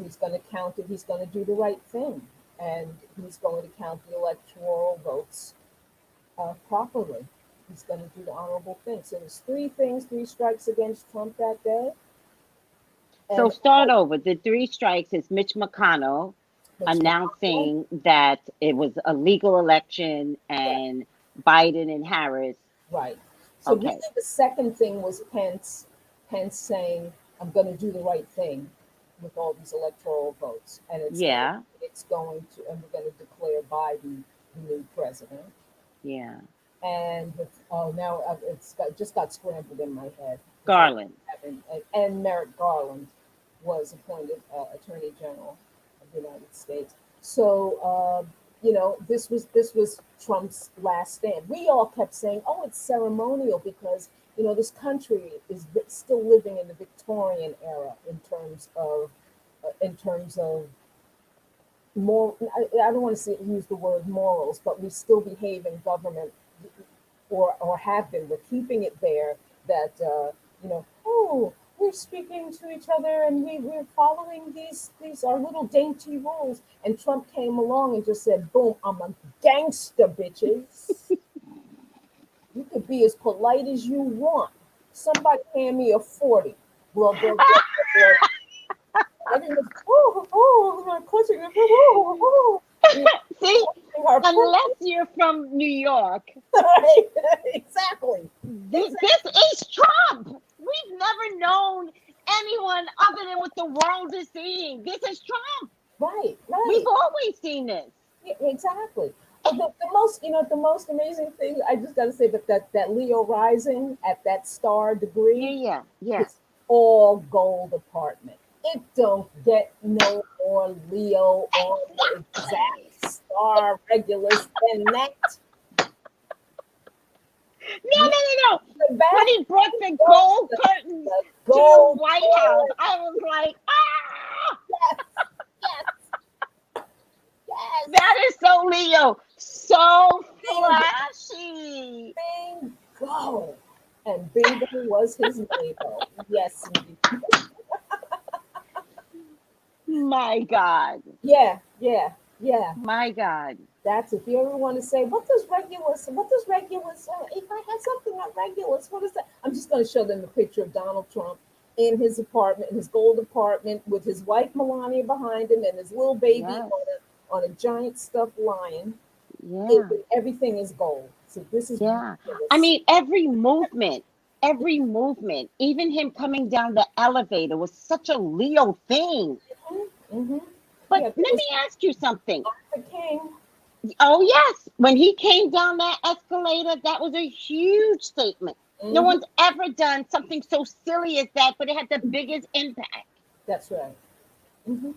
he's going to count it. He's going to do the right thing, and he's going to count the electoral votes properly. He's going to do the honorable thing. So there's three things, three strikes against Trump that day, So and start over. The three strikes is Mitch McConnell Mitch McConnell. announcing that it was a legal election and Biden and Harris. Right. So really, Okay. the second thing was Pence. Pence saying, "I'm going to do the right thing with all these electoral votes," and Yeah. and we're going to declare Biden the new president. Yeah. And now just got scrambled in my head because Garland. and Merrick Garland was appointed Attorney General of the United States. So this was Trump's last stand. We all kept saying, "Oh, it's ceremonial because this country is still living in the Victorian era in terms of more. I don't want to use the word morals, but we still behave in government or have been. We're keeping it there that oh, we're speaking to each other and we're following these our little dainty rules." And Trump came along and just said, "Boom, I'm a gangster, bitches. You could be as polite as you want. Somebody hand me a 40. Well, they'll everyone's clutching it. See, Our unless you're from New York, right. Exactly. this is Trump. We've never known anyone other than what the world is seeing. This is Trump. Right, We've right. always seen this. Yeah, exactly. The most amazing thing I just got to say, that Leo rising at that star Yeah, degree, yeah, yeah. it's all gold apartment. It don't get no more Leo on the exact star regulus than that. No, no, Yeah, no, no. the When back he brought the goes gold curtains the to the gold White House, toilet. I was like, ah, Yes, yes, yes. that is so Leo. So Bingo, flashy. bingo. And bingo was his motto. Yes, indeed. My God. Yeah, yeah, yeah. My God. That's if you ever want to say, what does regulus, if I had something on regulus, what is that? I'm just going to show them the picture of Donald Trump in his apartment, in his gold apartment, with his wife Melania behind him and his little baby Yes. on a giant stuffed lion. Yeah. Everything is gold. So this is Yeah. I ridiculous. mean, every movement, even him coming down the elevator was such a Leo thing. Mm-hmm. But Yeah, let there was me ask you something. the king. Oh, yes. When he came down that escalator, that was a huge statement. No Mm-hmm. one's ever done something so silly as that, but it had the biggest impact. That's right. Mm-hmm.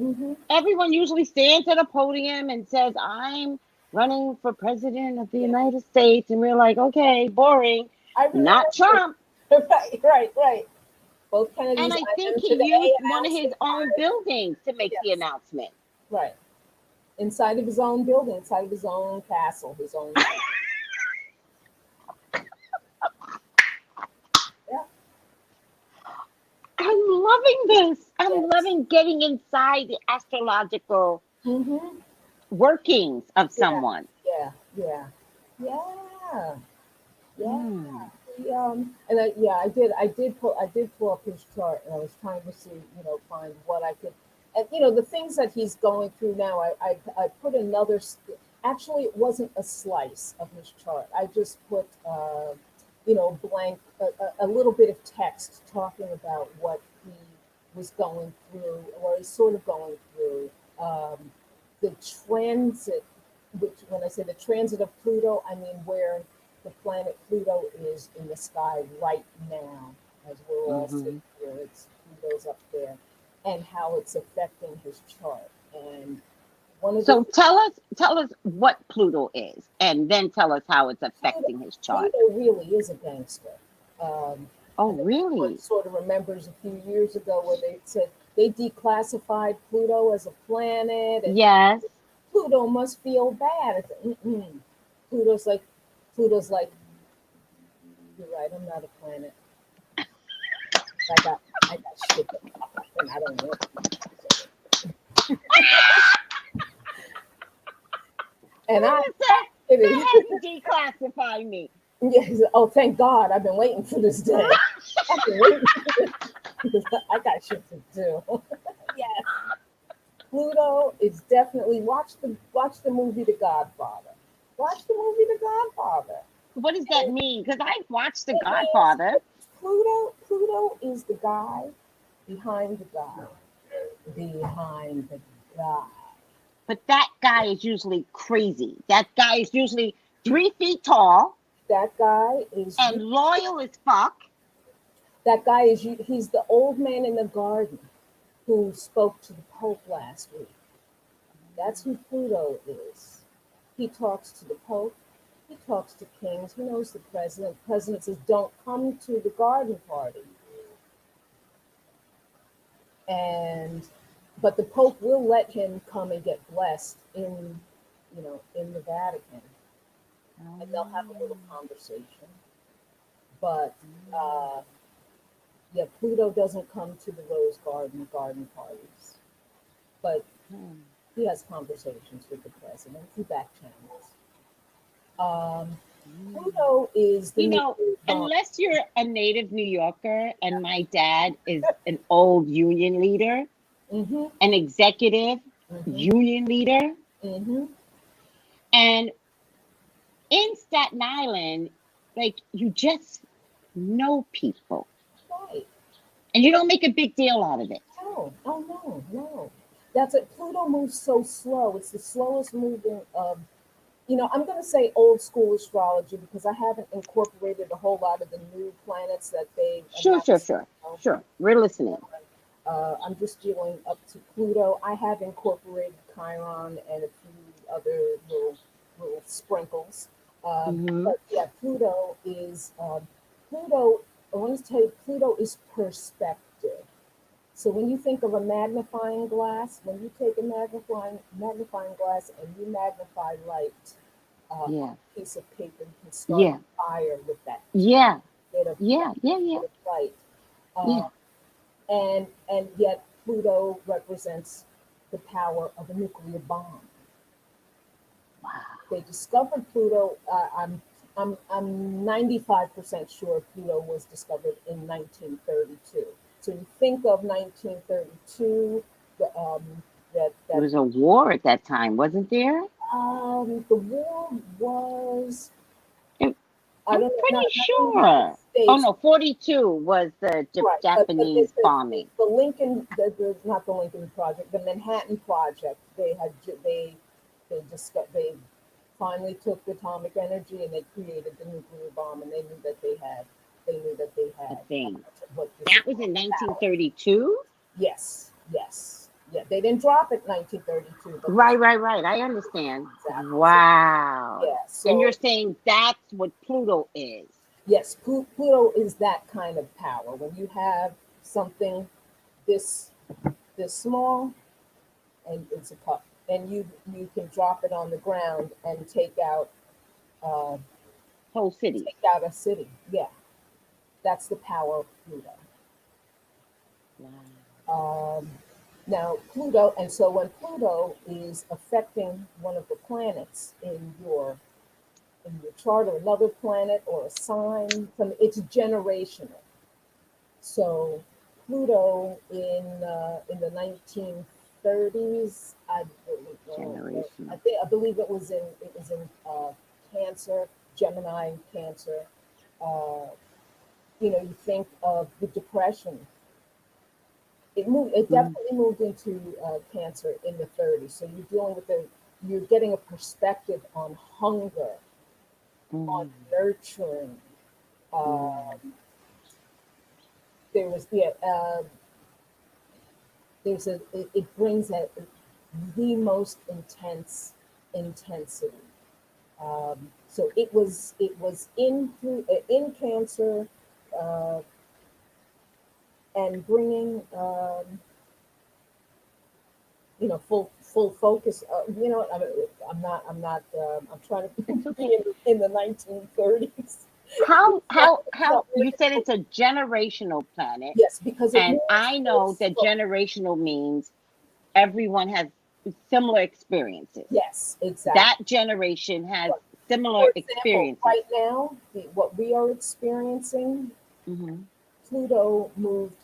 Mm-hmm. Everyone usually stands at a podium and says, I'm running for president of the Yeah, United States. And we're like, okay, boring. I remember. Not Trump. Right, right, right. Both And Kennedys, I I think am he today used one of his announcing own my, buildings to make the yes, announcement. right. Inside of his own building, inside of his own castle, his own, yeah, I'm loving this. I'm yes. loving getting inside the astrological Mm-hmm. workings of Yeah, someone. yeah, yeah, yeah, yeah. Hmm. And I did pull up his chart, and I was trying to see, find what I could. the things that he's going through now, I put another. Actually, it wasn't a slice of his chart. I just put blank a little bit of text talking about what he was going through, or is sort of going through. The transit, which when I say the transit of Pluto, I mean where the planet Pluto is in the sky right now, as we're all sitting here. It's Pluto's up there, and how it's affecting his chart. And so tell us what Pluto is, and then tell us how it's affecting his chart. Pluto really is a gangster. Oh, really? One sort of remembers a few years ago where they said they declassified Pluto as a planet. And yes. Pluto must feel bad. Pluto's like, you're right, I'm not a planet. I got shit, and I don't want to. And declassify me. Yes. Oh, thank God! I've been waiting for this day. I've been waiting for this because I got shit to do. Yes. Pluto is definitely watch the movie The Godfather. Watch the movie The Godfather. What does that mean? Because I watched The Godfather. Pluto is the guy behind the guy. Behind the guy. But that guy is usually crazy. That guy is usually 3 feet tall. That guy is and loyal as fuck. That guy he's the old man in the garden who spoke to the Pope last week. That's who Pluto is. He talks to the Pope. He talks to kings. He knows the president. The president says, don't come to the garden party. But the Pope will let him come and get blessed in the Vatican. And they'll have a little conversation. But Pluto doesn't come to the Rose Garden parties. But he has conversations with the president through back channels. Pluto is unless you're a native New Yorker, and my dad is an old union leader, an executive union leader, and in Staten Island, like, you just know people, right? And you don't make a big deal out of it. No. That's it. Pluto moves so slow. It's the slowest moving of. I'm going to say old school astrology because I haven't incorporated a whole lot of the new planets that they. Sure. We're listening. I'm just dealing up to Pluto. I have incorporated Chiron and a few other little sprinkles. But yeah, Pluto is Pluto. I want to tell you, Pluto is perspective. So when you think of a magnifying glass, when you take a magnifying glass and you magnify light, a piece of paper, you can start a fire with that. Bit of light. And yet Pluto represents the power of a nuclear bomb. Wow. They discovered Pluto. I'm 95% sure Pluto was discovered in 1932. So you think of 1932, there was a war at that time, wasn't there? The war was. I'm pretty sure. Oh no, 42 was the Japanese bombing. The Lincoln, not the Lincoln Project, the Manhattan Project. They finally took atomic energy and they created the nuclear bomb, and they knew that they had a thing. That was in 1932? Yes. Yeah, they didn't drop it in 1932. Right. I understand. Exactly. Wow. Yeah. So, and you're saying that's what Pluto is? Yes, Pluto is that kind of power. When you have something this small, and it's a cup, and you can drop it on the ground and take out whole city. Take out a city. Yeah, that's the power of Pluto. Wow. Now Pluto, and so when Pluto is affecting one of the planets in your chart, or another planet or a sign, it's generational. So Pluto in the 1950s 30s. I Generational. believe it was in Cancer, Gemini, Cancer. Uh, you think of the Depression. It Mm, definitely moved into Cancer in the 30s. So you're getting a perspective on hunger, on mm, nurturing. Uh, mm, there was yeah, it brings the most intense intensity. So it was in Cancer, uh, and bringing full focus. I'm trying to it's be okay. in the 1930s. How you said it's a generational planet, Yes, because it and moves I so know that slow. generational means everyone has similar experiences. Yes, exactly. That generation has Right. similar For example, experiences. right now, what we are experiencing, Hmm. Pluto moved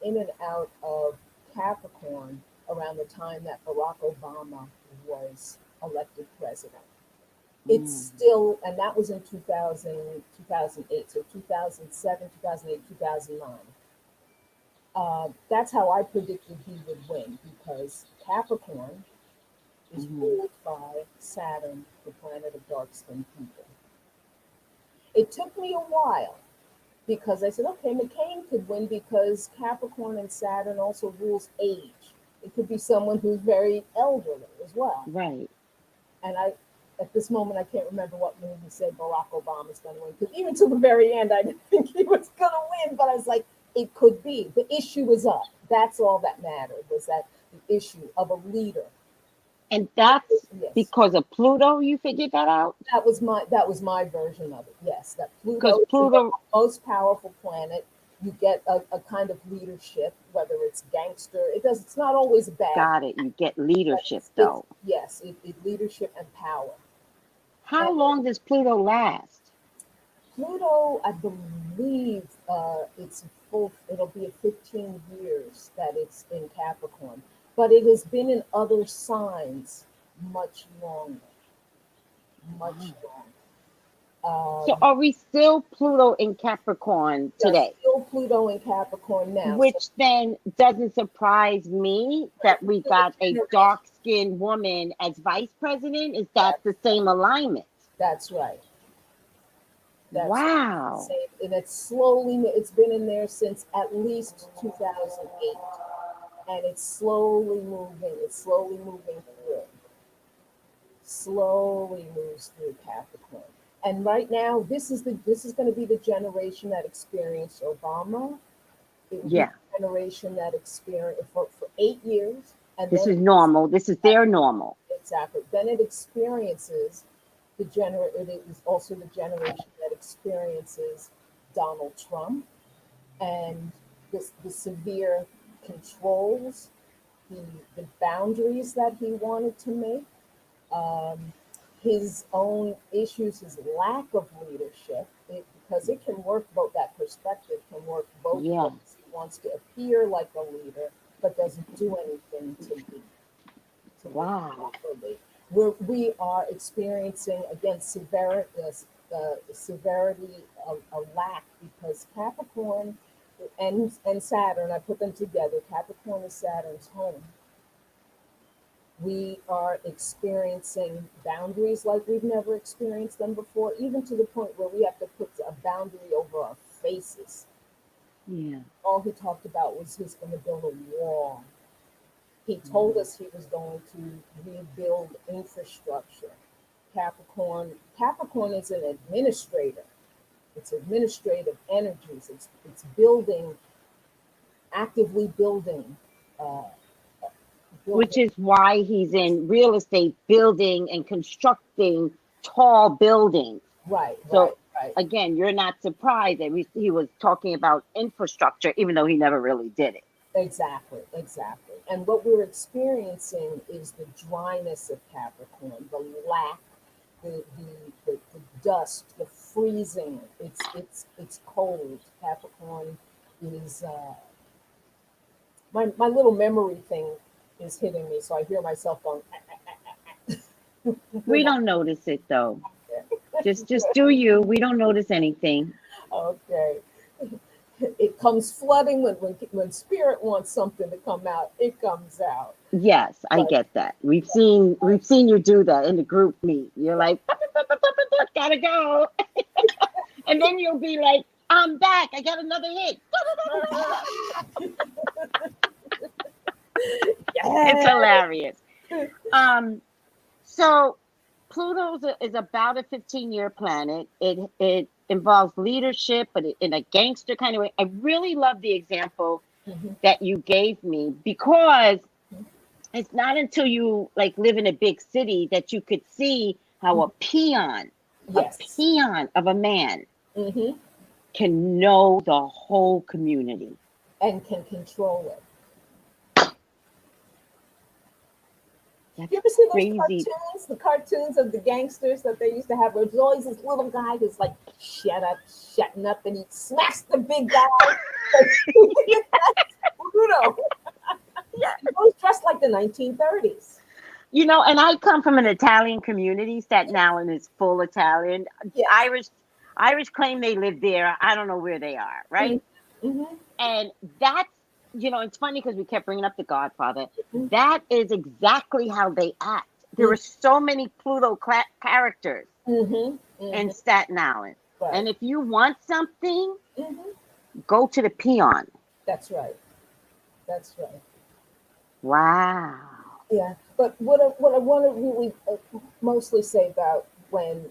in and out of Capricorn around the time that Barack Obama was elected president. It's Mm, still, and that was in 2000, 2008. So 2007, 2008, 2009. That's how I predicted he would win, because Capricorn is hmm. ruled by Saturn, the planet of dark skinned people. It took me a while because I said, okay, McCain could win because Capricorn and Saturn also rules age. It could be someone who's very elderly as well. Right. And at this moment, I can't remember what movie said Barack Obama's going to win. Because even to the very end, I didn't think he was going to win. But I was like, it could be. The issue was up. That's all that mattered, was that the issue of a leader. And that's Yes, because of Pluto, you figured that out? that was my version of it. Yes, that Because Pluto is the Pluto, most powerful planet. You get a kind of leadership, whether it's gangster. It's not always bad, got it. You get but leadership, it's though. yes, leadership and power. And How long does Pluto last? Pluto, I believe, it'll be a 15 years that it's in Capricorn, but it has been in other signs much longer, much Wow. longer. So are we still Pluto in Capricorn There's today? still Pluto in Capricorn now. So Which then doesn't surprise me that we to the got a generation, dark skinned woman as vice president. Is that that's the same alignment? that's right. That's Wow. same, and it's been in there since at least 2008, and it's slowly moving. It's slowly moves through Capricorn. And right now, this is going to be the generation that experienced Obama. It will be Yeah. the generation that experienced for 8 years, and This then is normal. This is their normal. exactly. Then it experiences it is also the generation that experiences Donald Trump and the severe controls, the the boundaries that he wanted to make, um, his own issues, his lack of leadership, because it can work both, that perspective can work both ways. Yeah. He wants to appear like a leader, but doesn't do anything to lead Wow. properly. We are experiencing, again, severity of a lack, because Capricorn and Saturn, I put them together. Capricorn is Saturn's home. We are experiencing boundaries like we've never experienced them before, even to the point where we have to put a boundary over our faces. Yeah. All he talked about was he's going to build a wall. He told Mm. us he was going to rebuild infrastructure. Capricorn is an administrator. It's administrative energies. It's building, actively building, uh, Which building. is why he's in real estate, building and constructing tall buildings. Right, right, So right. again, you're not surprised that he was talking about infrastructure, even though he never really did it. Exactly, exactly. And what we're experiencing is the dryness of Capricorn, the lack, the dust, the freezing. It's cold. Capricorn is my little memory thing is hitting me, so I hear myself going. We don't notice it though. Just do you. We don't notice anything. Okay. It comes flooding when spirit wants something to come out, it comes out. Yes, I But get that. We've seen you do that in the group meet. You're like, gotta go. And then you'll be like, I'm back. I got another hit. It's yeah. hilarious. So Pluto is about a 15-year planet. It involves leadership, but in a gangster kind of way. I really love the example Mhm. that you gave me, because it's not until you like live in a big city that you could see how a Yes. peon of a man Hmm. can know the whole community. And can control it. That's You ever see those crazy. cartoons? The cartoons of the gangsters that they used to have, where there's always this little guy who's like, shutting up, and he smacks the big guy. Pluto. He's always dressed like the 1930s. And I come from an Italian community. Staten Island is full Italian. Yes. Irish claim they live there. I don't know where they are, right? Mm-hmm. And that's, it's funny because we kept bringing up The Godfather. That is exactly how they act. There are so many Pluto characters Mm-hmm. in Mm-hmm. Staten Island. Right. And if you want something, Mm-hmm. go to the peon. That's right. That's right. Wow. Yeah. But what I want to really mostly say about when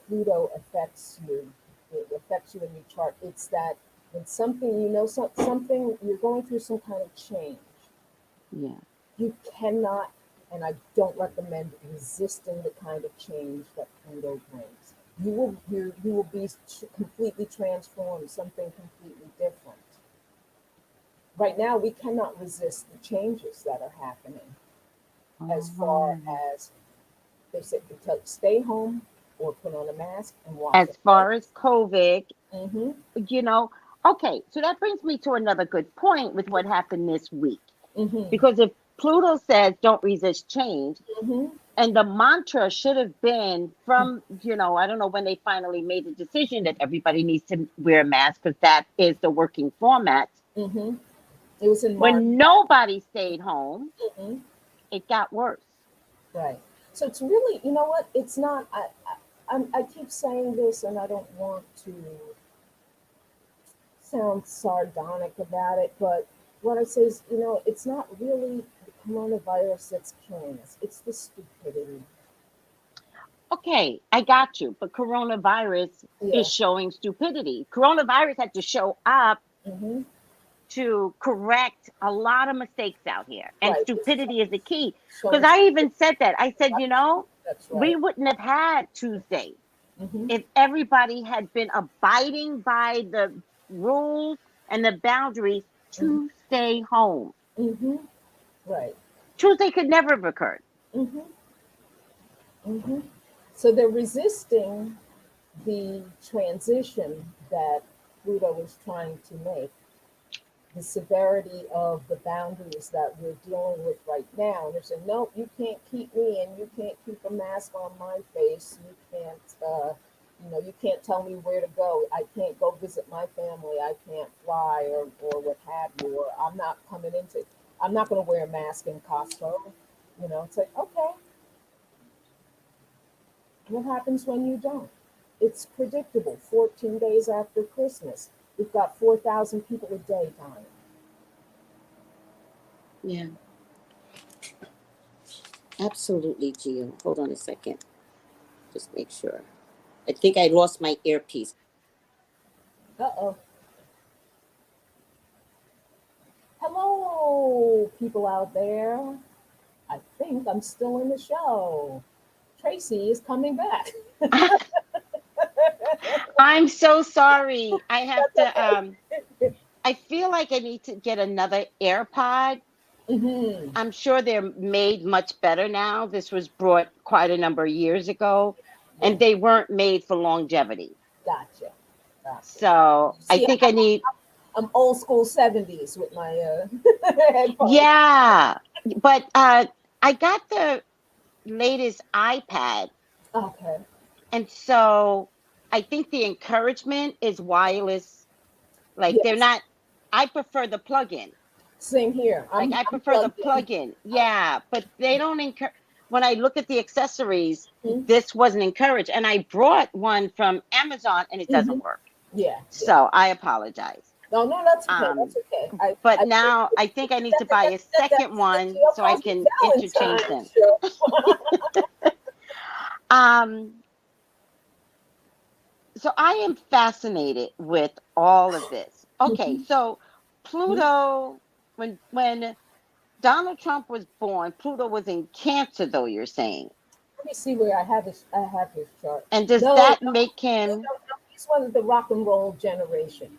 Pluto affects you, it affects you in your chart. It's that when something something you're going through some kind of change, Yeah. you cannot, and I don't recommend resisting the kind of change that Pluto brings. You will be completely transformed, something completely different. Right now, we cannot resist the changes that are happening. As far Oh. as they said, stay home or put on a mask and wash As your far as COVID, hands. Mm-hmm. you know, okay, so that brings me to another good point with what happened this week. Mm-hmm. Because if Pluto says don't resist change, Mm-hmm. and the mantra should have been from, I don't know when they finally made the decision that everybody needs to wear a mask because that is the working format. Mm-hmm. It was in March. When nobody stayed home, Mm-hmm. it got worse. Right. So it's really, you know what? It's not. I keep saying this, and I don't want to sound sardonic about it, but what I say is, it's not really the coronavirus that's killing us. It's the stupidity. Okay, I got you. But coronavirus Yeah. is showing stupidity. Coronavirus had to show up Mm-hmm. to correct a lot of mistakes out here. And Right. It's stupidity is the key. Because showing. I even said that. I said, That's we right. wouldn't have had Tuesday Mm-hmm. if everybody had been abiding by the rules and the boundaries Mm-hmm. to stay home. Mm-hmm. Right. Tuesday could never have occurred. Mm-hmm. Mm-hmm. So they're resisting the transition that Pluto is trying to make, the severity of the boundaries that we're dealing with right now. And they're saying, nope, you can't keep me in. You can't keep a mask on my face. You can't, you can't tell me where to go. I can't go visit my family. I can't fly or what have you. Or I'm not going to wear a mask in Costco. It's like, okay, what happens when you don't? It's predictable. 14 days after Christmas, we've got 4,000 people a day dying. Yeah, absolutely, Gio. Hold on a second. Just make sure. I think I lost my earpiece. Uh-oh. Hello, people out there. I think I'm still in the show. Tracy is coming back. I'm so sorry. I have That's to I feel like I need to get another AirPod. okay. Hmm. I'm sure they're made much better now. This was brought quite a number of years ago, Yeah, and they weren't made for longevity. gotcha. Gotcha. So I See, think I need. I'm old school 70s with my headphones. Yeah, but I got the latest iPad, Okay. and so I think the encouragement is wireless. Like they're Yes. not. I prefer the plug-in. Same here. Like I I'm prefer the plugged in. plug-in. Yeah, but they don't encourage. When I look at the accessories, Mhm. this wasn't encouraged, and I brought one from Amazon, and it doesn't Mhm. work. Yeah. Yeah. So I apologize. No, no, that's okay. Um, That's okay. but I now I think I need to buy a second that's the one Jill so I Cosby can interchange Valentine them. show. Um, so I am fascinated with all of this. Okay, so Pluto, when Donald Trump was born, Pluto was in Cancer, though you're saying. Let me see where I have his chart. And does No, that no, make him? no. He's one of the rock and roll generation,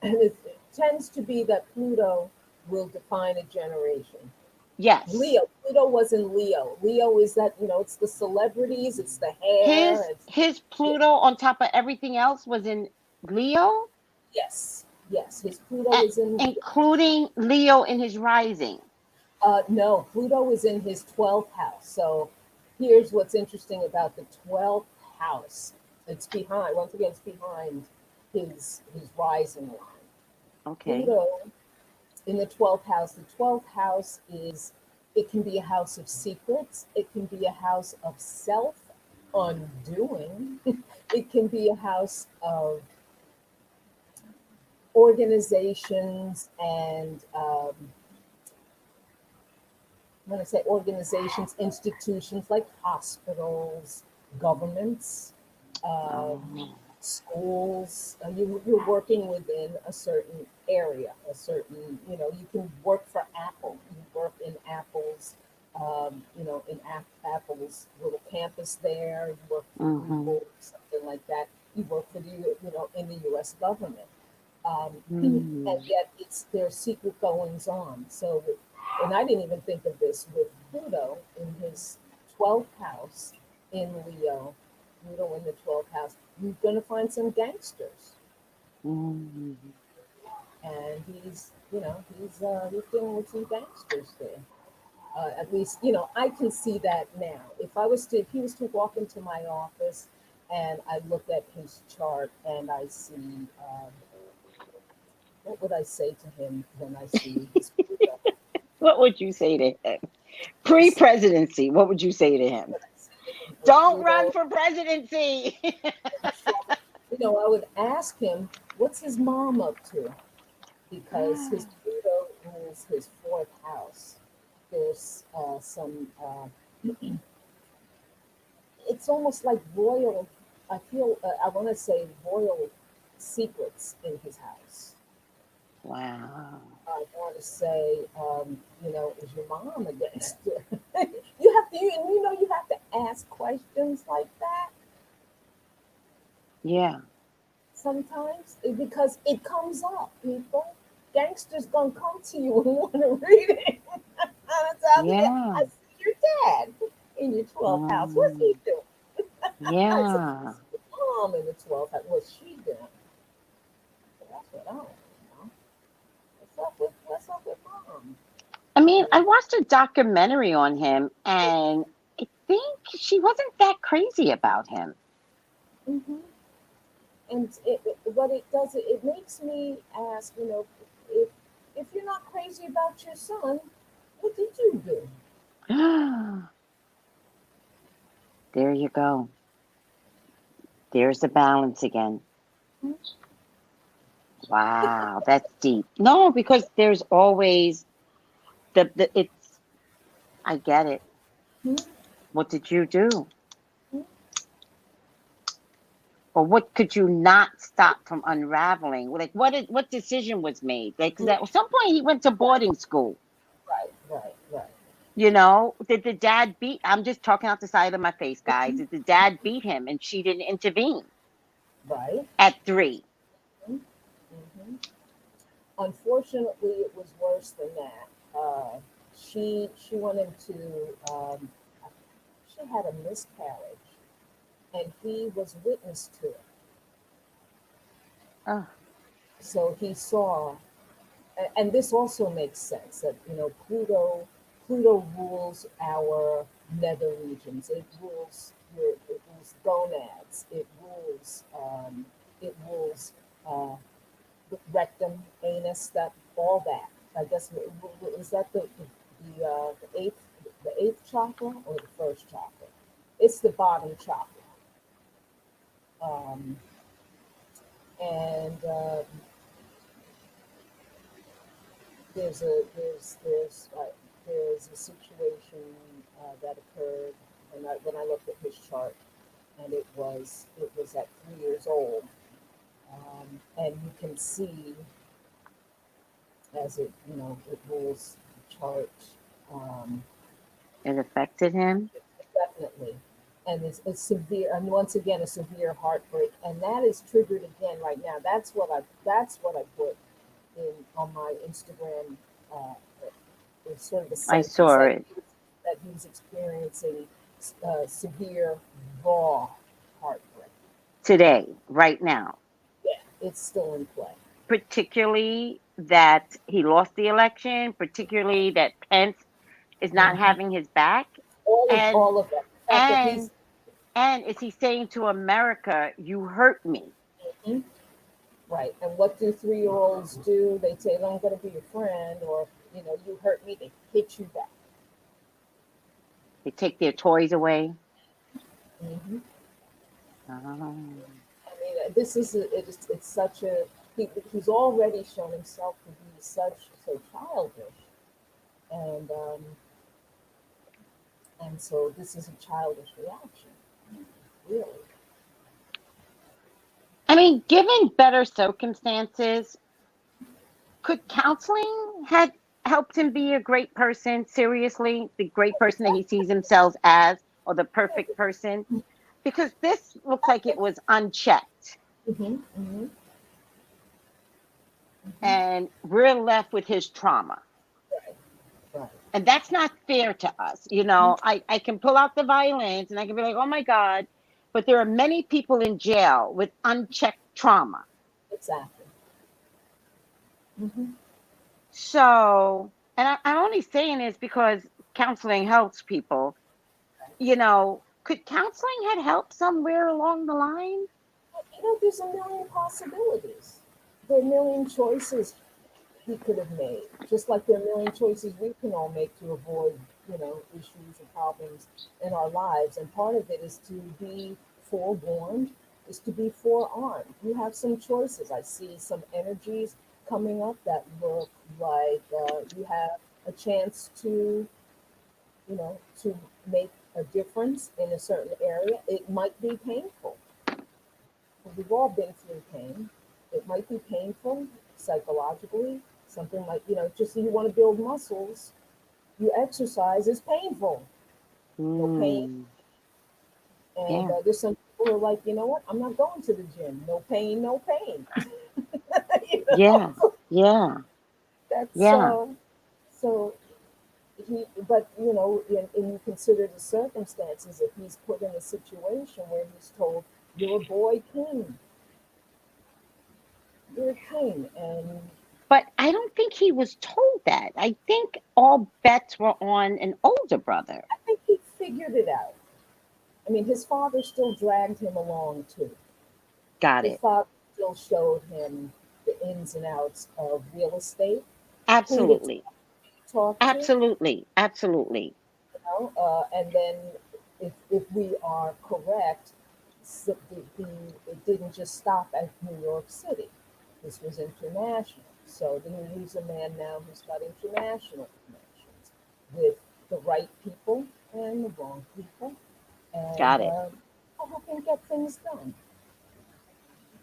and it tends to be that Pluto will define a generation. Yes, Leo. Pluto was in Leo. Leo is that, it's the celebrities, it's the hair. It's, his yeah, Pluto on top of everything else was in Leo, yes, yes. His Pluto is in Leo. including Leo in his rising. No, Pluto is in his 12th house. So here's what's interesting about the 12th house. It's behind, once again, it's behind his rising line. Okay. Pluto in the 12th house. The 12th house is, it can be a house of secrets, it can be a house of self undoing, it can be a house of organizations and when I say organizations, institutions like hospitals, governments, Oh. schools. You're working within a certain area, a certain, you can work for Apple. You work in Apple's, Apple's little campus there. You work for Mm-hmm. Google, something like that. You work for in the U.S. government. And Mm. yet there's secret goings on. So, and I didn't even think of this with Pluto in his 12th house in Leo, Pluto in the 12th house. You're going to find some gangsters, Mm. and he's dealing with some gangsters there. At least, I can see that now. If he was to walk into my office and I look at his chart and I see, what would I say to him when I see his Pluto? What would you say to him? I would say, Pre-presidency, what would you say to him? what I say to him with Don't run Pluto for presidency. in trouble. I would ask him, what's his mom up to? Because his Pluto rules his fourth house. There's some, it's almost like royal, I want to say royal secrets in his house. Wow. I want to say, is your mom a gangster? You have to, you have to ask questions like that Yeah. sometimes because it comes up, people. Gangsters gonna come to you and want to read it. I Yeah. see your dad in your 12th house. What's he Mm. doing? I said, I Yeah. see your mom in the 12th house. What's she doing? So that's what I want to know. What's up with mom? I mean, Yeah. I watched a documentary on him, and I think she wasn't that crazy about him. Hmm. And what it does, it makes me ask, if you're not crazy about your son, what did you do? There you go. There's the balance again. Wow, that's deep. No, because there's always the it's I get it. Hmm. What did you do? Hmm. Or what could you not stop from unraveling? Like what decision was made? Like 'cause Hmm. at some point he went to boarding school. Right, right, right. Did the dad beat? I'm just talking out the side of my face, guys. Mhm. Did the dad beat him and she didn't intervene Right. at 3? Hmm. Unfortunately, it was worse than that. She went into she had a miscarriage, and he was witness to it. Oh, So he saw, and this also makes sense that Pluto rules our nether regions. It rules gonads. It rules uh, rectum, anus, that all that. I guess is that the eighth chakra or the first chakra? It's the bottom chakra. Um, and there's a situation that occurred when I looked at his chart, and it was at 3 years old, and you can see as it rules the chart. Um, It affected him. Definitely. And it's severe, and once again, a severe heartbreak, and that is triggered again right now. That's what I put in on my Instagram. Uh, it's sort of the I sentence saw it that he was experiencing severe raw heartbreak. today, right now, Yeah, it's still in play. particularly that he lost the election, particularly that Pence is not Hmm. having his back, and All of that. The fact that and he's and is he saying to America, "You hurt me"? Mhm. Right. And what do 3-year-olds do? They say, "I'm going to be your friend," or "You hurt me." They hit you back. They take their toys away. Hmm. Oh, I mean, this is it's such a he's already shown himself to be so childish, and so this is a childish reaction, really. I mean, given better circumstances, could counseling have helped him be a great person? Seriously, the great person that he sees himself as, or the perfect person? Because this looks like it was unchecked, Hmm. Hmm. Hmm. and we're left with his trauma. Right. Right. And that's not fair to us. I can pull out the violence and I can be like, oh my God, but there are many people in jail with unchecked trauma. Exactly. Hmm. So, and I'm only saying this because counseling helps people. Could counseling had helped somewhere along the line? There's a million possibilities. There are a million choices he could have made, just like there are a million choices we can all make to avoid, issues and problems in our lives. And part of it is to be forewarned, is to be forearmed. You have some choices. I see some energies coming up that look like you have a chance to make a difference in a certain area. It might be painful. We've all been through pain. It might be painful psychologically. Something like, just you want to build muscles, you exercise is painful. No pain. Mm, And yeah, there's some people who are like, you know what? I'm not going to the gym. No pain, no pain. you yeah, know, yeah, that's yeah. so but and you consider the circumstances. If he's put in a situation where he's told, "You're a boy king, you're a king," and But I don't think he was told that. I think all bets were on an older brother. I think he figured it out. I mean, his father still dragged him along too. Got His it. father still showed him the ins and outs of real estate, who to Absolutely. talk to, Absolutely. Absolutely. and then if we are correct, it didn't just stop at New York City. This was international. So then he's a man now who's got international connections with the right people and the wrong people, and Got it. I hope he get things done.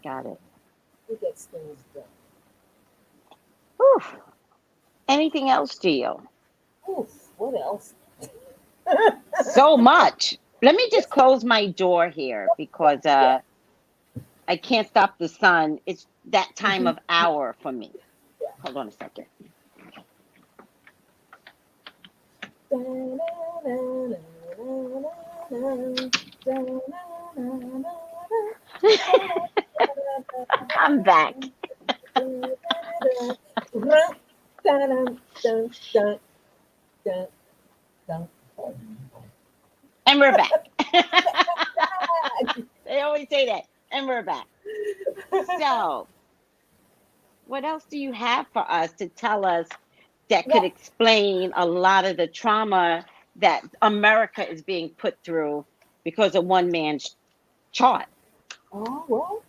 Got it. He gets things done. Whew. Anything else, Gio? Oof, what else? So much. Let me just close my door here because Yeah. I can't stop the sun. It's that time Mhm. of hour for me. Yeah. Hold on a second. I'm back. Dun, dun, dun, dun, dun. And we're back. They always say that. And we're back. So, what else do you have for us to tell us that could Well, explain a lot of the trauma that America is being put through because of one man's chart? oh, well,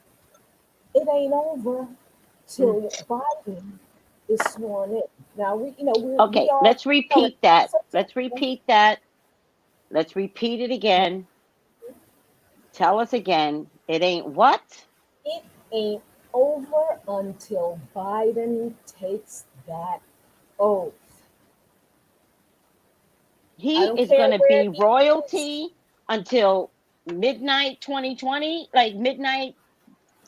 it ain't over till Biden is sworn in. Now we Okay, are let's repeat that. Let's repeat that. Let's repeat it again. Tell us again. It ain't what? it ain't over until Biden takes that oath. I He don't is care going to where be he is. royalty until midnight 2020, like midnight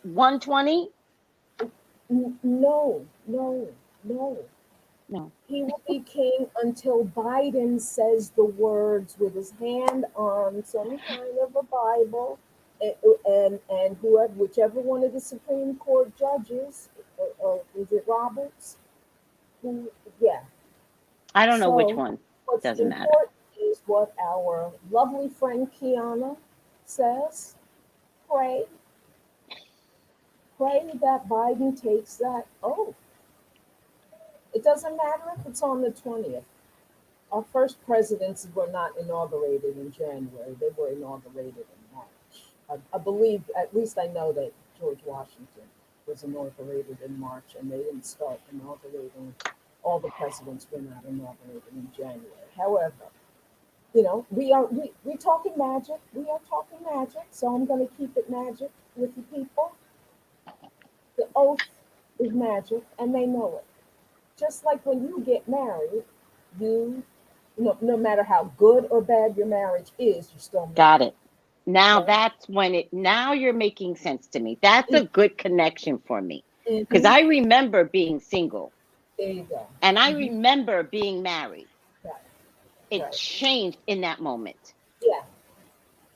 120. No, no, no. No, He will be king until Biden says the words with his hand on some kind of a Bible, and whoever, whichever one of the Supreme Court judges, or is it Roberts? Who, yeah. I don't know which So one. what's Doesn't matter. important is what our lovely friend Kiana says. Pray, pray that Biden takes that oath. It doesn't matter if it's on the 20th. Our first presidents were not inaugurated in January. They were inaugurated in March. I believe, at least I know that George Washington was inaugurated in March, and they didn't start inaugurating. All the presidents were not inaugurated in January. However, we talking magic. We are talking magic, so I'm going to keep it magic with the people. The oath is magic, and they know it. Just like when you get married, you no matter how good or bad your marriage is, you're still married. Got it. Now Okay? that's when now you're making sense to me. That's a good connection for me. Because Mm-hmm. I remember being single There you go. and I Mm-hmm. remember being married. Right. It Right. changed in that moment. Yeah.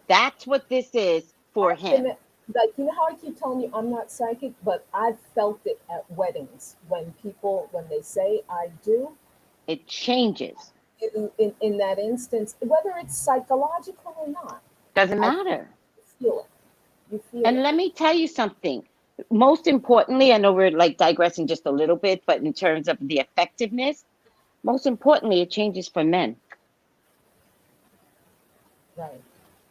That's what this is for I've been him. like, how I keep telling you I'm not psychic, but I've felt it at weddings when they say I do. It changes. In that instance, whether it's psychological or not, Doesn't I matter. feel it. You feel And it. let me tell you something. Most importantly, I know we're like digressing just a little bit, but in terms of the effectiveness, most importantly, it changes for men. Right.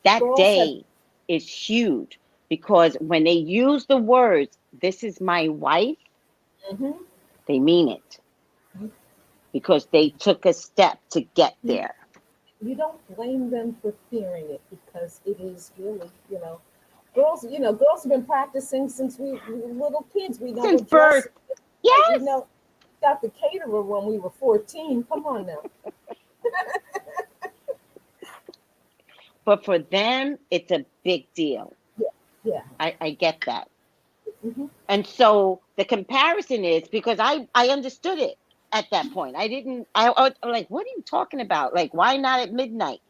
That Girls have. day is huge because when they use the words, this is my wife, Mm-hmm. they mean it because they took a step to get there. You don't blame them for fearing it because it is really, girls have been practicing since we were little kids. We know Since what dress, birth. we Yes. know, got the caterer when we were 14. Come on now. But for them, it's a big deal. Yeah, yeah. I get that. Mm-hmm. And so the comparison is because I understood it at that point. I'm like, what are you talking about? Like, why not at midnight?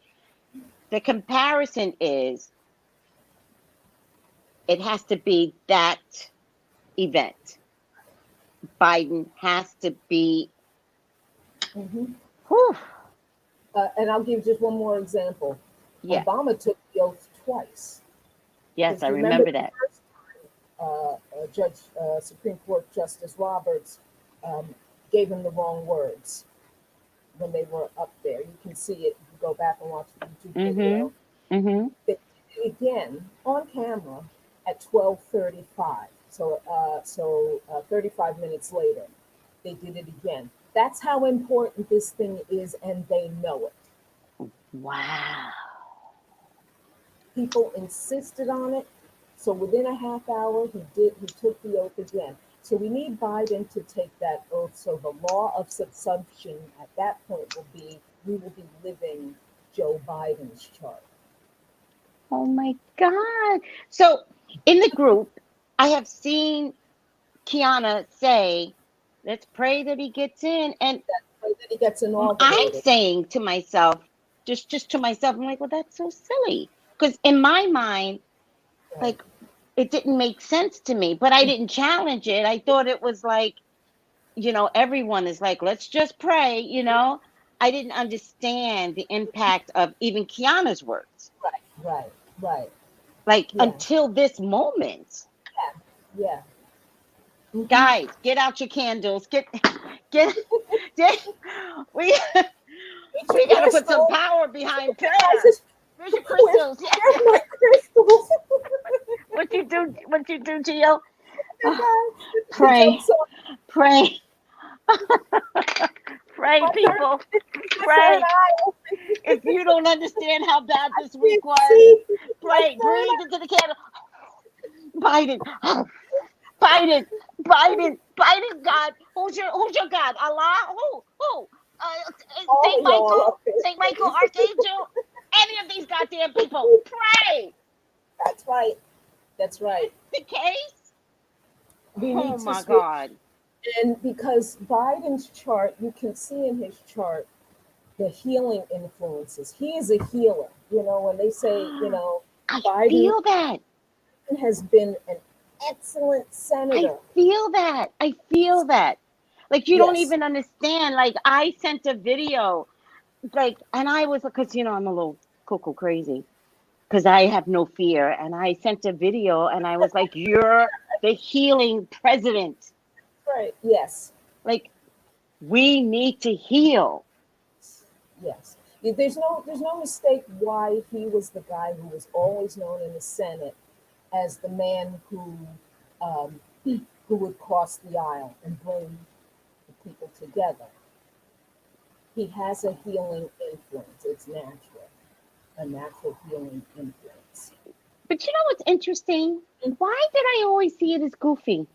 The comparison is it has to be that event. Biden has to be, Mm-hmm. whew, And I'll give just one more example. yeah, Obama took the oath twice. yes, Because I remember remember the that. first Supreme Court Justice Roberts gave him the wrong words when they were up there. You can see it. You go back and watch the YouTube Mm-hmm. video. Mm-hmm. They did it again on camera at 12:35. So 35 minutes later, they did it again. That's how important this thing is, and they know it. Wow. People insisted on it. So within a half hour, he took the oath again. So we need Biden to take that oath. So the law of subsumption at that point we will be living Joe Biden's chart. Oh my God. So in the group, I have seen Kiana say, let's pray that he gets in. And That he gets I'm inaugurated. saying to myself, just to myself, I'm like, well, that's so silly. Because in my mind, Right. like, it didn't make sense to me, but I didn't challenge it. I thought it was like, everyone is like, let's just pray, I didn't understand the impact of even Kiana's words. Right, right. Like, Yeah, until this moment. yeah. Hmm. Guys, get out your candles. Get, get we Get your we gotta put some crystals. power behind I prayer. just, Where's your where's, crystals? where's my crystals? What you do? What you do, Gio? The Oh, guy, the pray, joke song. pray, pray, My turn. people, It's the third pray. aisle. If you don't understand how bad I this week can't was, see. It's my pray, third breathe aisle. into the candle. Biden, Biden, Biden. God, who's your God? Allah? Who? All Saint of y'all Michael, up there, Saint Michael, please. Archangel. Any of these goddamn people, pray. That's right. That's right. The case. We Oh need to my switch. God. And because Biden's chart, you can see in his chart the healing influences. He is a healer. When they say, I Biden feel that. has been an excellent I senator. feel that. I feel that. Like, you don't Yes. even understand. Like, I sent a video, like, and I was, because, I'm a little cuckoo crazy, because I have no fear. And I sent a video and I was like, you're the healing president. Right. Yes. Like, we need to heal. Yes. There's no mistake why he was the guy who was always known in the Senate as the man um, who would cross the aisle and bring the people together. He has a healing influence. It's natural, a natural healing influence. But you know what's interesting? Why did I always see it as goofy?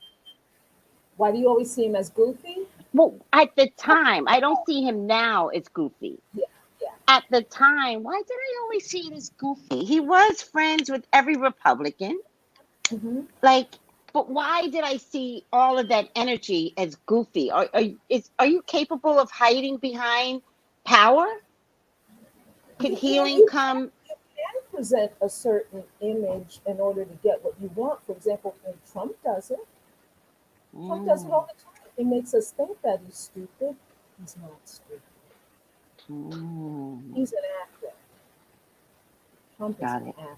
Why do you always see him as goofy? Well, at the Oh, time, I don't see him now as goofy. yeah, yeah. At the time, why did I always see it as goofy? He was friends with every Republican. Hmm. Like, but why did I see all of that energy as goofy? Are you capable of hiding behind power? Could healing You come? can present a certain image in order to get what you want. For example, when Trump does it. Trump does it Mm, all the time. He makes us think that he's stupid. He's not stupid. mm, He's an actor. Trump is got an it. actor.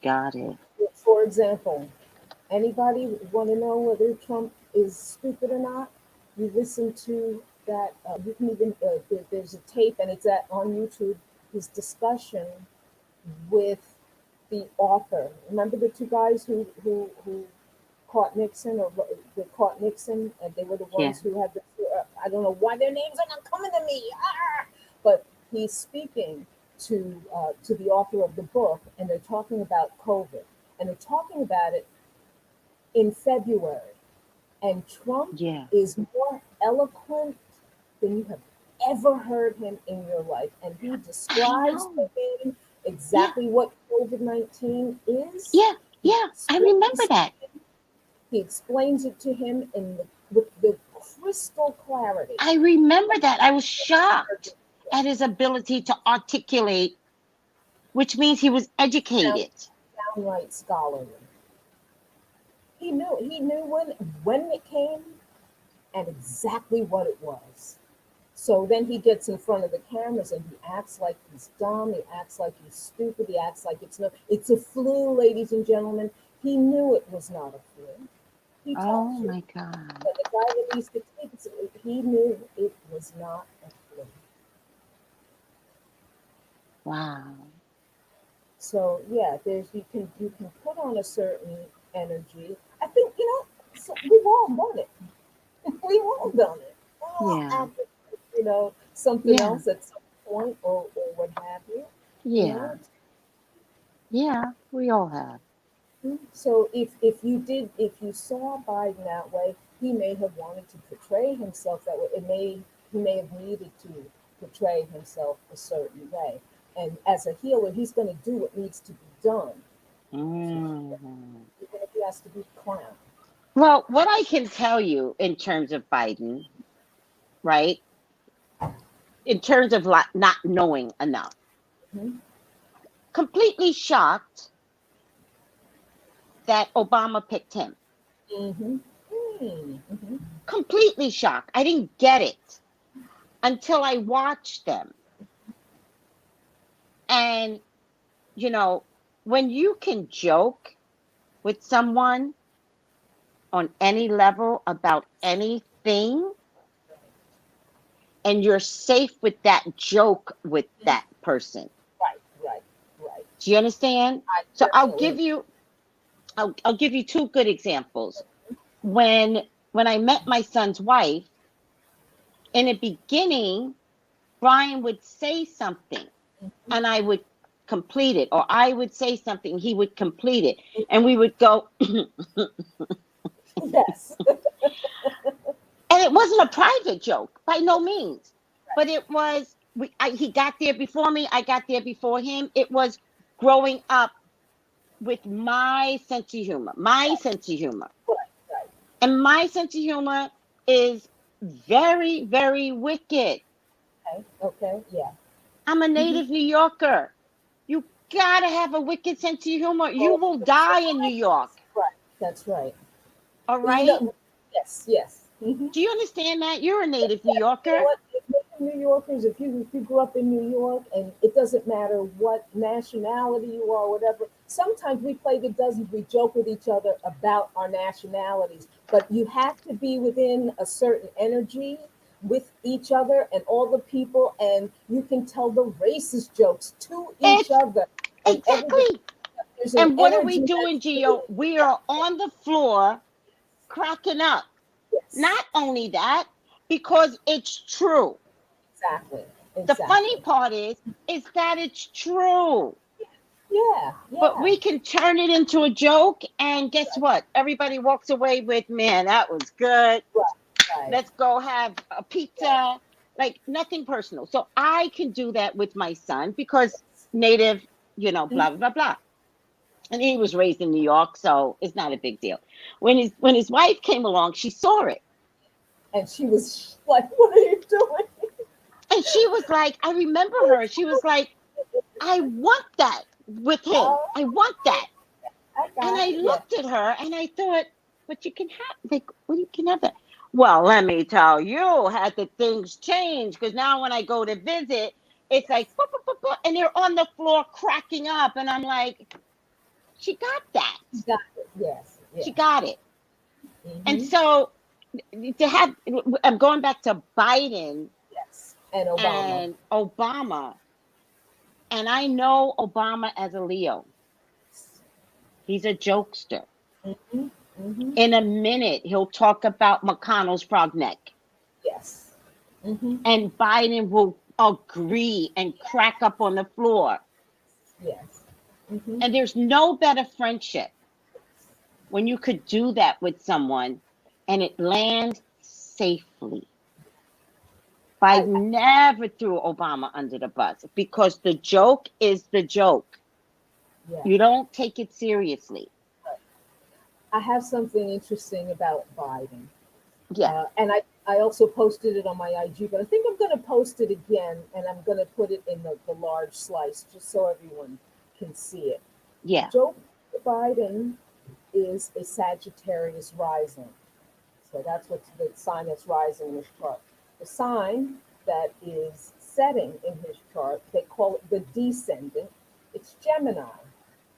Got it. For example, anybody want to know whether Trump is stupid or not? You listen to that. You can even there's a tape, and it's on YouTube. His discussion with the author. Remember the two guys who caught Nixon, or they caught Nixon, and they were the Yeah. ones who had the. I don't know why their names are not coming to me. Ah! But he's speaking to the author of the book, and they're talking about COVID, and they're talking about it in February. And Trump Yeah. is more eloquent than you have ever heard him in your life. And he I describes know. to him Yeah. exactly what COVID-19 is. Yeah. He Yeah. I remember explains, that. he explains it to him with the crystal clarity. I remember that. I was shocked at his ability to articulate, which means he was Down, educated. downright scholarly. He knew when it came and exactly what it was. So then he gets in front of the cameras and he acts like he's dumb. He acts like he's stupid. He acts like it's a flu, ladies and gentlemen. He knew it was not a flu. He Oh tells you. my God. When the guy released the tapes, he knew it was not a flu. Wow. So yeah, you can put on a certain energy. I think so we've all done it. We've all done it. We've all Yeah. acted, something Yeah. else at some point, or what have you. You Yeah. know, Yeah. We all have. So if you saw Biden that way, he may have wanted to portray himself that way. He may have needed to portray himself a certain way. And as a healer, he's going to do what needs to be done, Mhm. even if he has to be clown. Well, what I can tell you in terms of Biden, right? In terms of not knowing enough, Hmm. completely shocked that Obama picked him. Hmm. Mm-hmm. Completely shocked. I didn't get it until I watched them. And, you know, when you can joke with someone on any level about anything, and you're safe with that joke with that person. Right, right, right. Do you understand? I So definitely. I'll give you two good examples. When I met my son's wife, in the beginning, Brian would say something and I would complete it, or I would say something, he would complete it, and we would go, and Yes. it wasn't a private joke by no means, but it was. He got there before me. I got there before him. It was growing up with my sense of humor, Right, right. and my sense of humor is very, very wicked. Okay, okay, yeah. I'm a Mm-hmm. native New Yorker. You gotta have a wicked sense of humor. You Well, will that's die in New York. right. That's right. All Well, right? yes, yes. Mm-hmm. Do you understand that? You're a native New Yeah, you know Yorker. what? New Yorkers, if you grew up in New York, and it doesn't matter what nationality you are, whatever. Sometimes we play the dozens, we joke with each other about our nationalities, but you have to be within a certain energy with each other and all the people, and you can tell the racist jokes to each It's other, and everybody. exactly. There's an And what are we energy doing, that's Gio? created. We are on the floor cracking up. Yes, Not only that, because it's true. exactly, The funny exactly. part is that it's true. Yeah, But yeah. we can turn it into a joke, and guess what? Everybody walks away with, man, that was good. Right, right. Let's go have a pizza. Like nothing personal. So I can do that with my son because native, blah, blah, blah, blah. And he was raised in New York, so it's not a big deal. When his wife came along, she saw it. And she was like, "What are you doing?" And she was like, I remember her. She was like, I want that with him. Oh, I want that. I And got I it. Yeah. looked at her and I thought, but you can have, like, well, you can have that. Well, let me tell you, had the things changed because now when I go to visit, it's like, "Boop, boop, boop, boop," and they're on the floor cracking up. And I'm like, she got that. You got it. Yes. She Yeah. got it. And Mm-hmm. so to have, I'm going back to Biden Yes. And Obama. and Obama. And I know Obama as a Leo. He's a jokester. Mm-hmm. Mm-hmm. In a minute, he'll talk about McConnell's frog neck. Yes. Mm-hmm. And Biden will agree and crack up on the floor. Yes. Mm-hmm. And there's no better friendship when you could do that with someone and it lands safely. I Biden never threw Obama under the bus because the joke is the joke. yeah. You don't take it seriously. I have something interesting about Biden, Yeah, and I also posted it on my IG, but I think I'm going to post it again, and I'm going to put it in the large slice just so everyone can see it. yeah. Joe Biden is a Sagittarius rising. So that's what's the sign that's rising in his chart. The sign that is setting in his chart, they call it the descendant. It's Gemini,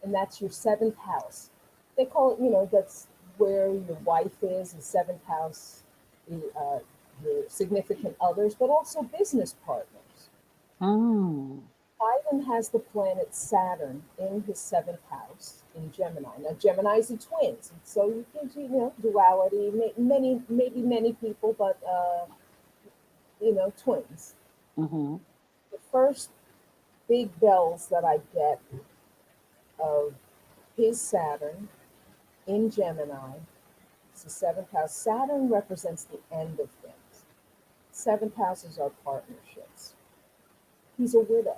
and that's your seventh house. They call it, that's where your wife is, the seventh house, your significant others, but also business partners. Oh, Biden has the planet Saturn in his seventh house in Gemini. Now, Gemini's are twins, and so you can, duality. Maybe many people, but twins. mm-hmm. The first big bells that I get of his Saturn in Gemini, it's the seventh house. Saturn represents the end of things. Seventh house is our partnerships. He's a widow.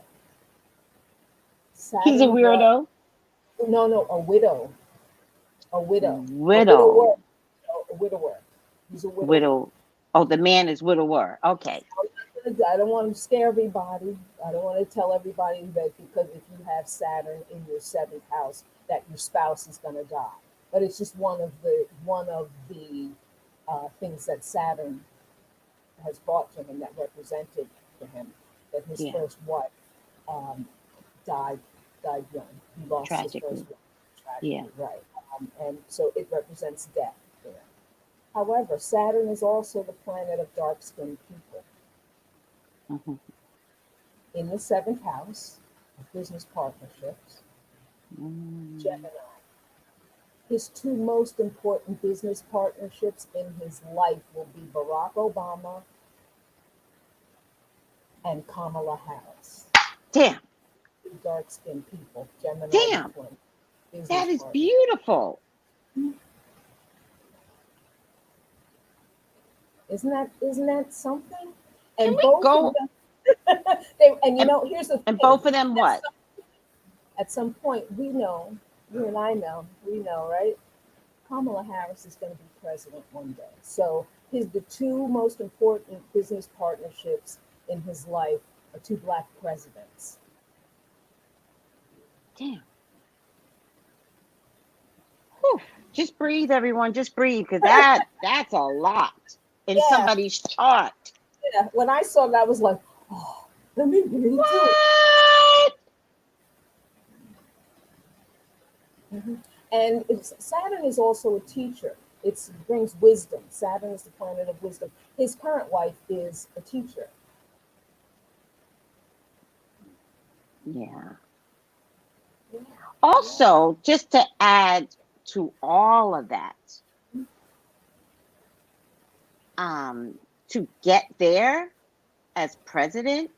He's a Saturn was weirdo. no, a widow. A widow. A widower. Widow. A widower. He's a widower. Widow. Oh, the man is widower. Okay. I don't want to scare everybody. I don't want to tell everybody that because if you have Saturn in your seventh house, that your spouse is going to die. But it's just one of the things that Saturn has brought to him that represented to him that his Yeah. first wife died young. He lost his Tragically. first wife. Yeah. Tragically, right. And so it represents death there. However, Saturn is also the planet of dark-skinned people. Mm-hmm. In the seventh house of business partnerships, Gemini. His two most important business partnerships in his life will be Barack Obama and Kamala Harris. Damn. Dark-skinned people, Gemini Damn. twin. That is Partners. beautiful. Isn't that something? Can And we both go? of them, here's the And thing. both of them what? At some point, we know, you and I know, right? Kamala Harris is going to be president one day. So the two most important business partnerships in his life are two Black presidents. Damn. Whew. Just breathe, everyone. Just breathe, because that's a lot in somebody's chart. Yeah. When I saw that, I was like, oh, let me breathe What? too. Mm-hmm. And Saturn is also a teacher. It brings wisdom. Saturn is the planet of wisdom. His current wife is a teacher. Yeah. Also, just to add to all of that, to get there as president,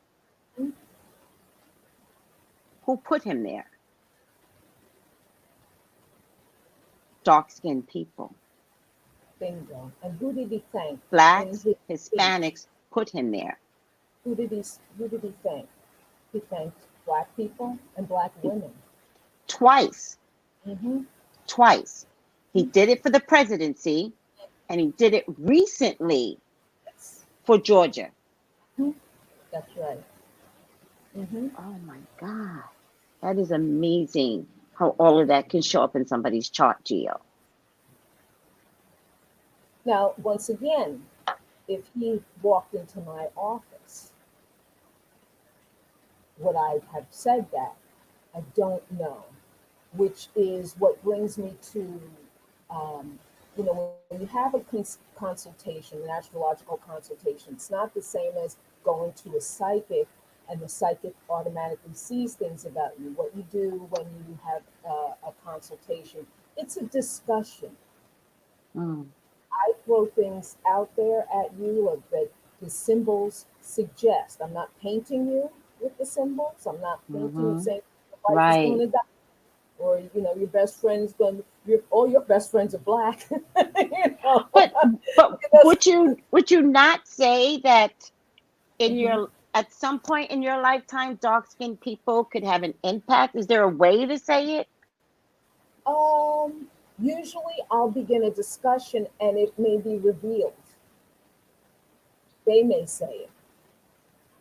who put him there? Dark-skinned people. Bingo. And who did he thank? Blacks, Hispanics put him there. Who did he thank? He thanked Black people and Black women. Twice. Mm-hmm. Twice. He did it for the presidency, and he did it recently for Georgia. Mm-hmm. That's right. Mm-hmm. Oh my God. That is amazing how all of that can show up in somebody's chart, Gio. Now, once again, if he walked into my office, would I have said that? I don't know, which is what brings me to, when you have a consultation, an astrological consultation, it's not the same as going to a psychic and the psychic automatically sees things about you. What you do when you have a consultation, it's a discussion. I throw things out there at you that the symbols suggest. I'm not painting you with the symbols. I'm not painting you saying your wife is going to die, or your best friend's going. All your best friends are Black. But would you not say that at some point in your lifetime, dark-skinned people could have an impact? Is there a way to say it? Usually I'll begin a discussion and it may be revealed. They may say it.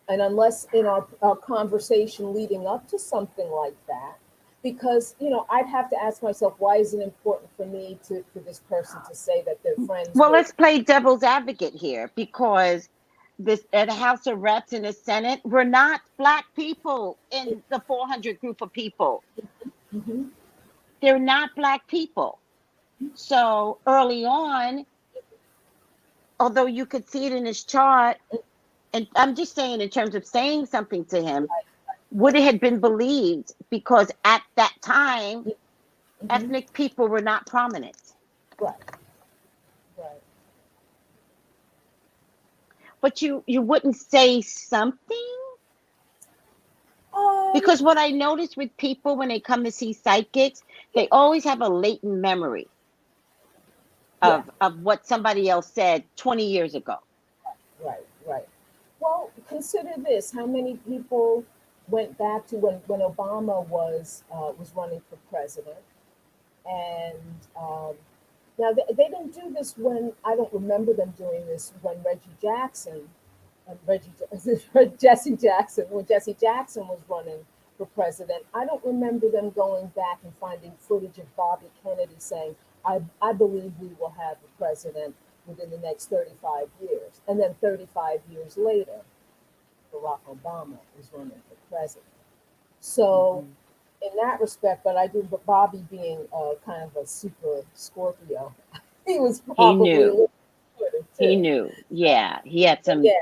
And unless in our conversation leading up to something like that, because, I'd have to ask myself, why is it important for me for this person to say that they're friends? Well, let's play devil's advocate here, because at the House of Reps and the Senate, we're not Black people in the 400 group of people. Mm-hmm. They're not Black people. So early on, although you could see it in his chart, and I'm just saying in terms of saying something to him, would it have been believed? Because at that time, ethnic people were not prominent. Right. But you wouldn't say something? Because what I notice with people when they come to see psychics, they always have a latent memory of what somebody else said 20 years ago. Right. Well, consider this. How many people went back to when Obama was running for president? And now they didn't do this when, I don't remember them doing this when Jesse Jackson was running for president. I don't remember them going back and finding footage of Bobby Kennedy saying, I believe we will have a president within the next 35 years. And then 35 years later, Barack Obama is running for president. So, in that respect, but I do, but Bobby being kind of a super Scorpio, he was He probably a knew. little too. He knew. Yeah. He had some Yeah,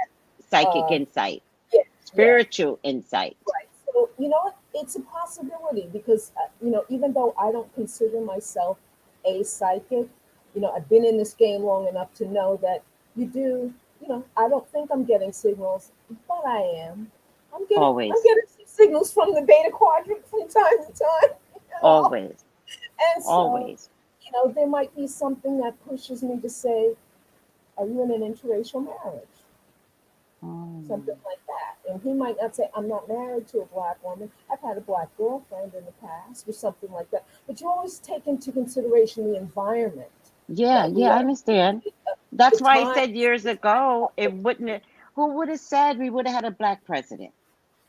psychic insight, yeah, yeah. spiritual insight. Right. So, you know what? It's a possibility because, even though I don't consider myself a psychic, I've been in this game long enough to know that you do, I don't think I'm getting signals, but I am. Always. I'm getting some signals from the beta quadrant from time to time. Always. And so, Always. there might be something that pushes me to say, are you in an interracial marriage? Something like that. And he might not say, I'm not married to a black woman. I've had a black girlfriend in the past or something like that. But you always take into consideration the environment. Yeah, I I understand. That's why I said times. years ago, it wouldn't have, who would have said we would have had a black president?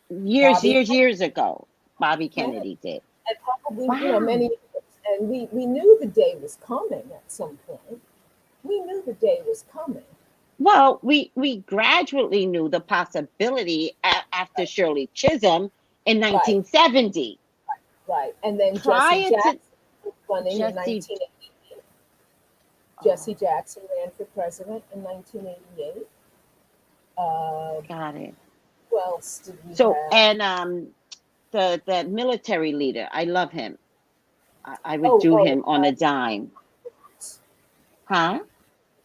Bobby, Years ago, Bobby yeah, Kennedy did. and probably, Wow. many others. And we knew the day was coming at some point. We knew the day was coming. Well, we gradually knew the possibility after Shirley Chisholm in Right, 1970. right. And then Jesse Prior to Jackson was running in Jesse, 1988. Jesse Jackson ran for president in 1988. got it. Who else did we So, have? and the military leader, I love him. I would Oh, do oh, him on a dime. Huh?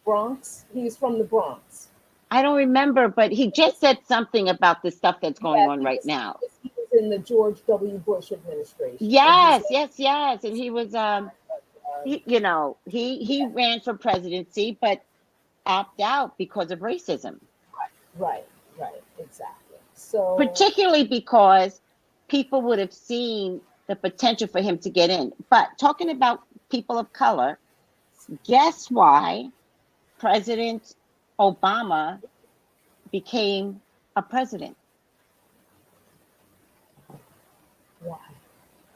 Bronx. He's from the Bronx. I don't remember, but he just said something about the stuff that's going Yeah, on right now. he was in the George W. Bush administration. Yes. And he was Uh, he ran for presidency, but opt out because of racism. right, right, exactly. So, Particularly because people would have seen the potential for him to get in. But talking about people of color, guess why President Obama became a president? why?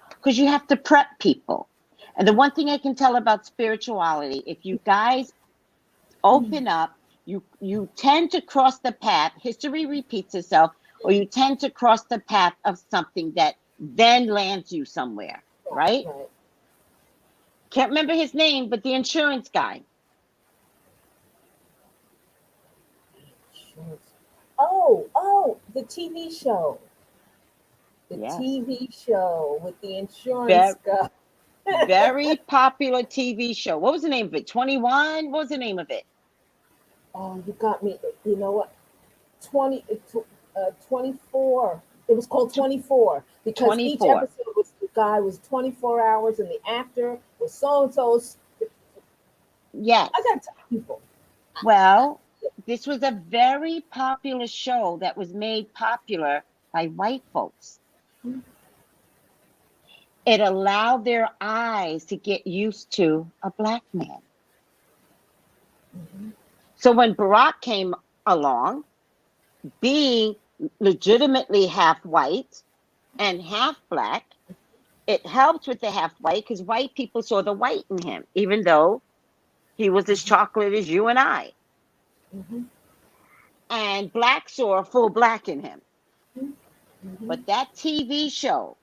Because you have to prep people. And the one thing I can tell about spirituality, if you guys open up, you tend to cross the path, history repeats itself, or you tend to cross the path of something that then lands you somewhere, right? Right. Can't remember his name, but the insurance guy. The TV show. The Yes. TV show with the insurance guy. Very popular TV show. What was the name of it? 21? What was the name of it? Oh, you got me. You know what? 24. It was called 24 because 24. each episode was the guy was 24 hours and the actor was so and so. Yes. I got to tell people. Well, this was a very popular show that was made popular by white folks. It allowed their eyes to get used to a black man. Mm-hmm. So when Barack came along, being legitimately half white and half black, it helped with the half white because white people saw the white in him, even though he was as chocolate as you and I. Mm-hmm. And black saw a full black in him. Mm-hmm. But that TV show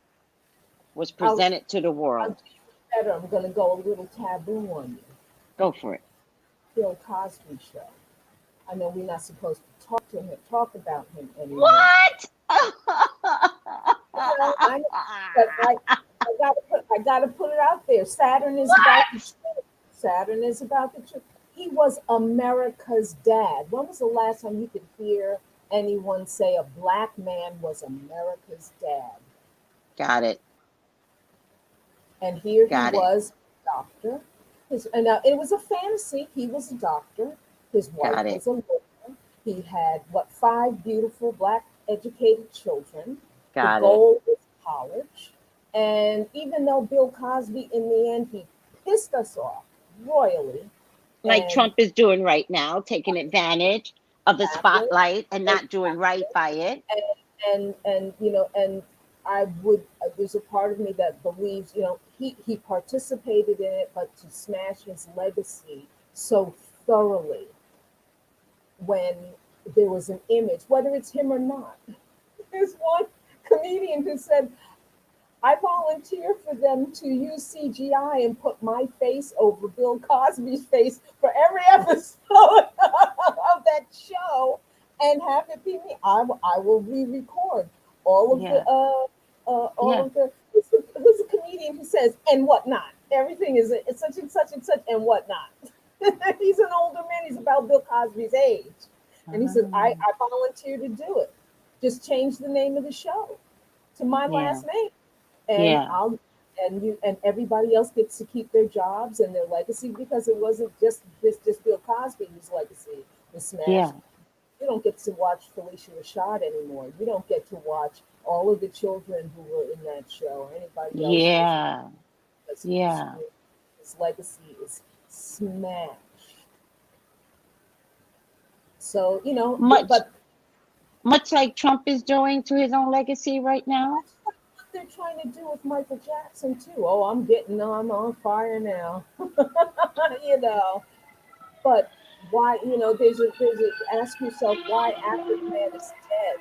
was presented to the world. I'll do you better. I'm going to go a little taboo on you. Go for it. Bill Cosby show. I know we're not supposed to talk about him anymore. What? I know, but I gotta put it out there. Saturn is about the truth. Saturn is about the truth. He was America's dad. When was the last time you could hear anyone say a black man was America's dad? Got it. And here Got he it. was, doctor. It was a fantasy. He was a doctor. His wife was a lawyer. He had 5 beautiful black educated children. Got the goal was college. And even though Bill Cosby, in the end, he pissed us off royally. Like Trump is doing right now, taking advantage of the spotlight and not doing right by it. And I would, there's a part of me that believes, he participated in it, but to smash his legacy so thoroughly when there was an image, whether it's him or not. There's one comedian who said, I volunteer for them to use CGI and put my face over Bill Cosby's face for every episode of that show and have it be me. I will re-record all of Yeah. all of the. Who's a comedian who says and whatnot? Everything is it's such and such and whatnot. He's an older man. He's about Bill Cosby's age, and he says, I volunteer to do it. Just change the name of the show to my last name, and I'll and everybody else gets to keep their jobs and their legacy, because it wasn't just Bill Cosby whose legacy was smashed. Yeah. You don't get to watch Felicia Rashad anymore. You don't get to watch all of the children who were in that show or anybody else. Yeah. His legacy is smashed. So, you know, much like Trump is doing to his own legacy right now. That's what they're trying to do with Michael Jackson too. Oh, I'm on fire now. You know. But why, you know, ask yourself why after the man is dead,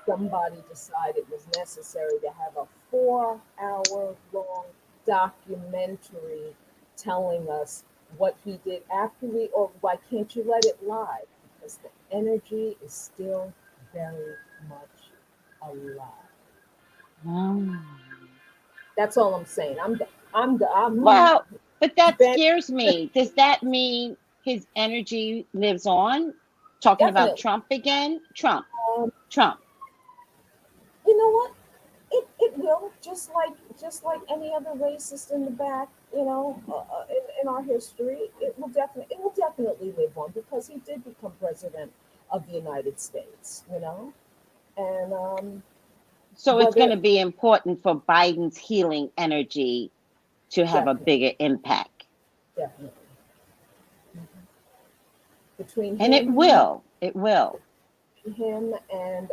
somebody decided it was necessary to have a 4-hour-long documentary telling us what he did after or why can't you let it lie? Because the energy is still very much alive. That's all I'm saying. Well, but that scares me. Does that mean his energy lives on? Talking about Trump again? Trump. You know what? It will, just like any other racist in the back, you know, in our history, it will definitely live on, because he did become president of the United States, you know, and so it's going to be important for Biden's healing energy to have a bigger impact. Definitely. Between and him, it will. Him and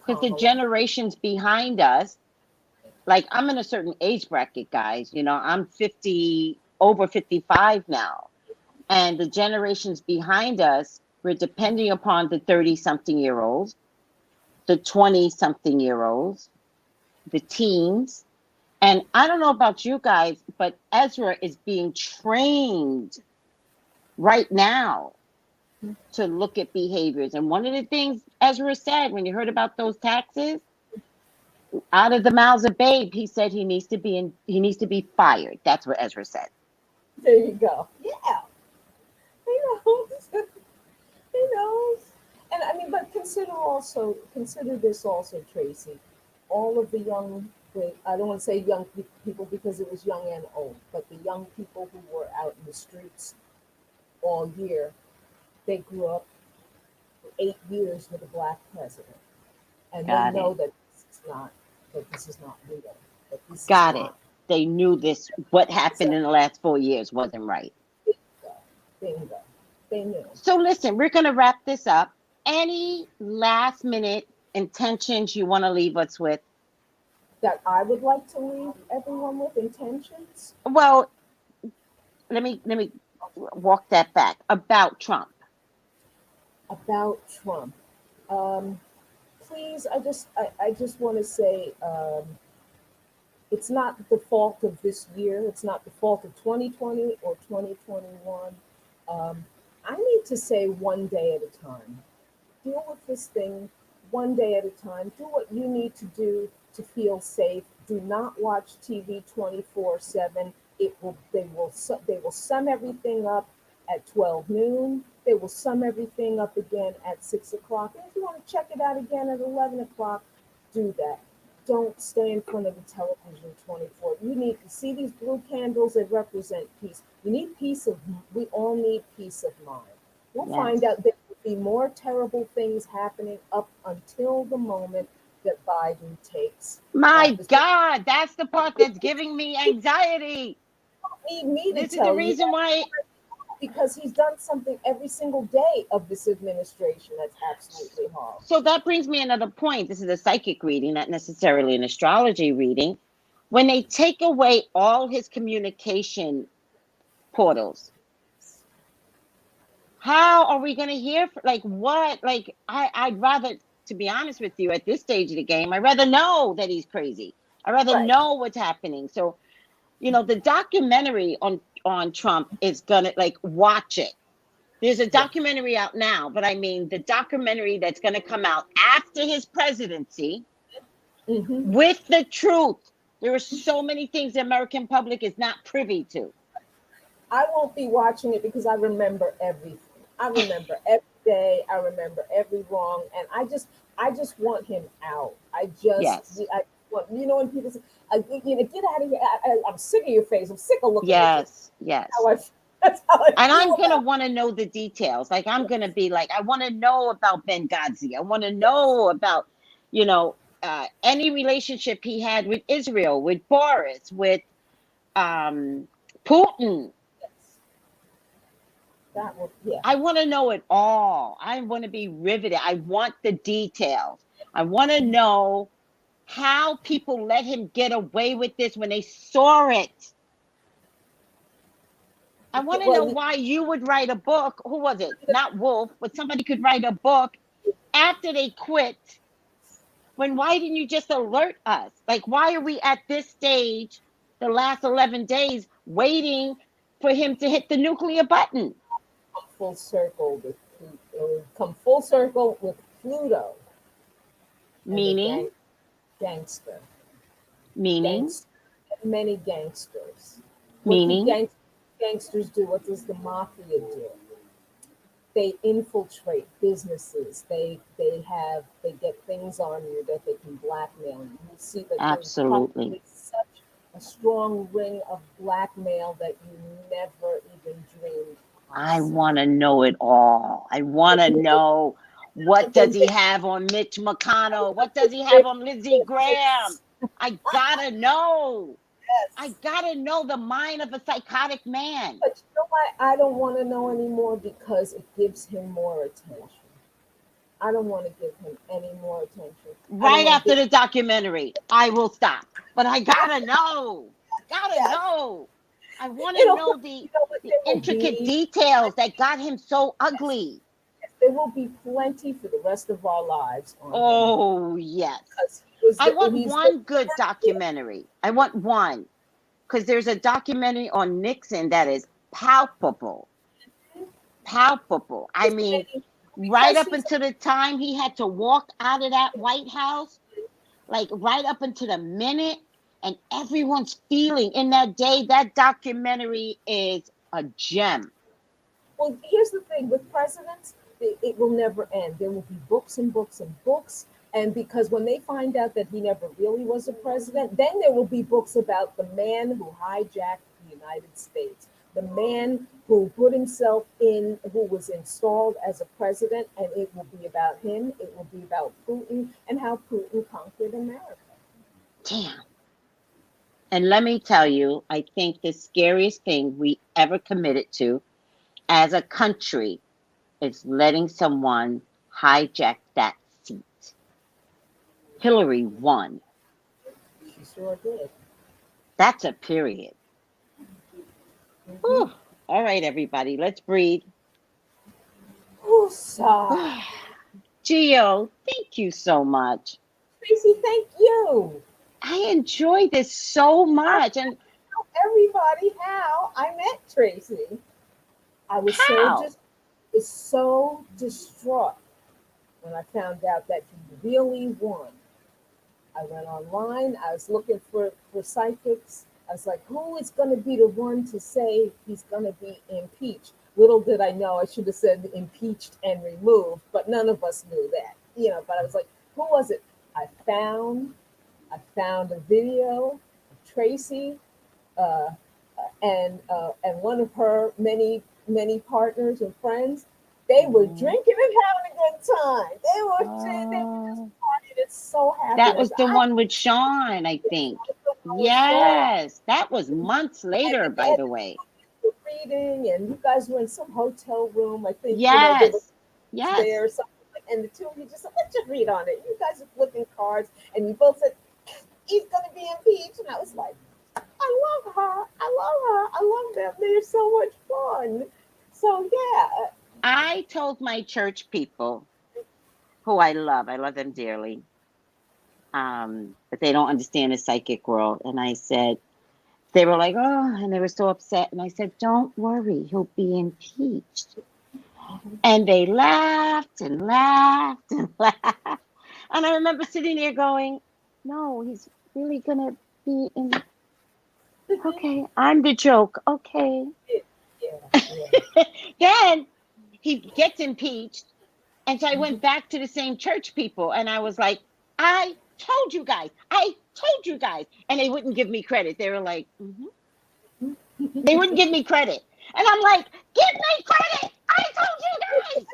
because the generations behind us, like I'm in a certain age bracket, guys. You know, I'm over 55 now, and the generations behind us were depending upon the 30-something-year-olds, the 20-something-year-olds, the teens. And I don't know about you guys, but Ezra is being trained right now to look at behaviors. And one of the things Ezra said when you heard about those taxes, out of the mouths of Babe, he said he needs to be fired. That's what Ezra said. There you go. Yeah. He knows. He knows. And I mean, but consider this also, Tracy. All of the young, I don't want to say young people because it was young and old, but the young people who were out in the streets all year, they grew up for 8 years with a black president. And they know that this is not real. They knew this, what happened in the last 4 years wasn't right. Bingo. They knew. So listen, we're going to wrap this up. Any last minute intentions you want to leave us with? That I would like to leave everyone with intentions? Well, let me walk that back. About Trump. Please, I just want to say, it's not the fault of this year. It's not the fault of 2020 or 2021. I need to say one day at a time. Deal with this thing one day at a time. Do what you need to do to feel safe. Do not watch TV 24/7. They will sum everything up at 12 noon. They will sum everything up again at 6 o'clock. And if you want to check it out again at 11 o'clock, do that. Don't stay in front of the television 24. You need to see these blue candles that represent peace. We all need peace of mind. We'll find out there will be more terrible things happening up until the moment that Biden takes. My God, that's the part that's giving me anxiety. You don't need me to this tell is the reason why. Because he's done something every single day of this administration that's absolutely horrible. So that brings me another point. This is a psychic reading, not necessarily an astrology reading. When they take away all his communication portals, How are we going to hear? Like what? Like I'd rather, to be honest with you, at this stage of the game, I'd rather know that he's crazy. I'd rather Right. know what's happening. So, the documentary on Trump is gonna, like, watch it. There's a Yeah. documentary out now, but I mean the documentary that's gonna come out after his presidency Hmm. with the truth. There are so many things the American public is not privy to. I won't be watching it because I remember everything. I remember every day. I remember every wrong, and I just want him out. Yes. I want, when people say, get out of here. I'm sick of your face. I'm sick of looking at you. Yes. Yes. How I, that's how I And feel I'm gonna about want to know the details. Like, I'm gonna be like, I want to know about Benghazi. I want to yes, know about, any relationship he had with Israel, with Boris, with um, Putin. yes. That was, yeah. I want to know it all. I want to be riveted. I want the details. I want to know how people let him get away with this when they saw it. I want to know Well, why you would write a book. Who was it? Not Wolf, but somebody could write a book after they quit. Why didn't you just alert us? Like, why are we at this stage, the last 11 days, waiting for him to hit the nuclear button? full circle with come full circle with Pluto and the Meaning, gangster. meaning, Gangster. Many gangsters. What do meaning. gangsters do? What does the mafia do? They infiltrate businesses. They get things on you that they can blackmail you. You see that there's Absolutely. probably such a strong ring of blackmail that you never even dreamed I possible. want to know it all. I want to know, what does he have on Mitch McConnell? What does he have on Lindsey Graham? I gotta know. I Yes. gotta know the mind of a psychotic man. But you know what? I don't want to know anymore because it gives him more attention. I don't want to give him any more attention. I don't Right want to after give. the documentary, I will stop. But I gotta know. I gotta Yes, know. I want to it'll. know the You know what? the intricate details that got him so ugly. There will be plenty for the rest of our lives on him Oh yes. because he was I want he's the one good documentary. I want one. Because there's a documentary on Nixon that is palpable. Palpable. I mean, fascinating right because up he's until the time he had to walk out of that White House, like right up until the minute, and everyone's feeling in that day, that documentary is a gem. well. Here's the thing with presidents, it will never end. There will be books and books and books. And because when they find out that he never really was a president, then there will be books about the man who hijacked the United States, the man who put himself in, who was installed as a president, and it will be about him. It will be about Putin and how Putin conquered America. Damn. And let me tell you, I think the scariest thing we ever committed to as a country is letting someone hijack that seat. Hillary won. She sure did. That's a period. Mm-hmm. Whew. All right, everybody, let's breathe. Woosah. Gio, thank you so much. Tracy, thank you. I enjoyed this so I much. And tell everybody how I met Tracy. I was how? so distraught when I found out that he really won. I went online. I was looking for psychics. I was like, who is going to be the one to say he's going to be impeached? Little did I know I should have said impeached and removed, but none of us knew that. But I was like, who was it? I found a video of Tracy uh, and one of her many partners and friends. They were Mhm. drinking and having a good time. They were just Oh, partying. It's so that happiness. was the one with Sean, I think. Yes, that was months later, by And the way. reading, and you guys were in some hotel room. I think there was Yes, yes. there or something. And the two of you just said, let's just read on it. You guys are flipping cards, and you both said he's going to be impeached. And I was like, I love her. I love her. I love them. They're so much fun. So yeah, I told my church people, who I love them dearly, but they don't understand the psychic world. And I said, they were like, oh, and they were so upset. And I said, don't worry, he'll be impeached. And they laughed and laughed and laughed. And I remember sitting there going, no, he's really going to be in. Okay, I'm the joke. Okay. Yeah, yeah. Then he gets impeached. And so I went back to the same church people and I was like, I told you guys. I told you guys. And they wouldn't give me credit. They were like, they wouldn't give me credit. And I'm like, give me credit. I told you guys.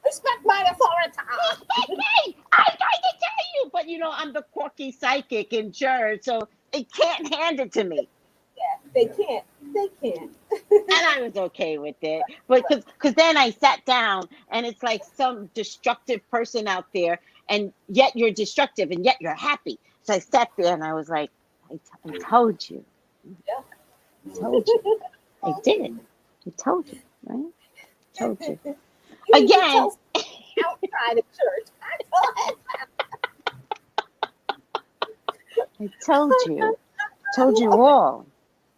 Respect my authority. Respect me. I tried to tell you. But, I'm the quirky psychic in church. So they can't hand it to me. Yeah, they can't. They can't. And I was okay with it. But because then I sat down and it's like some destructive person out there. And yet you're destructive and yet you're happy. So I sat there and I was like, I told you. Yeah. I told you. I did. I told you, right? I told you. You Again. Outside of church. I told you. Told you all.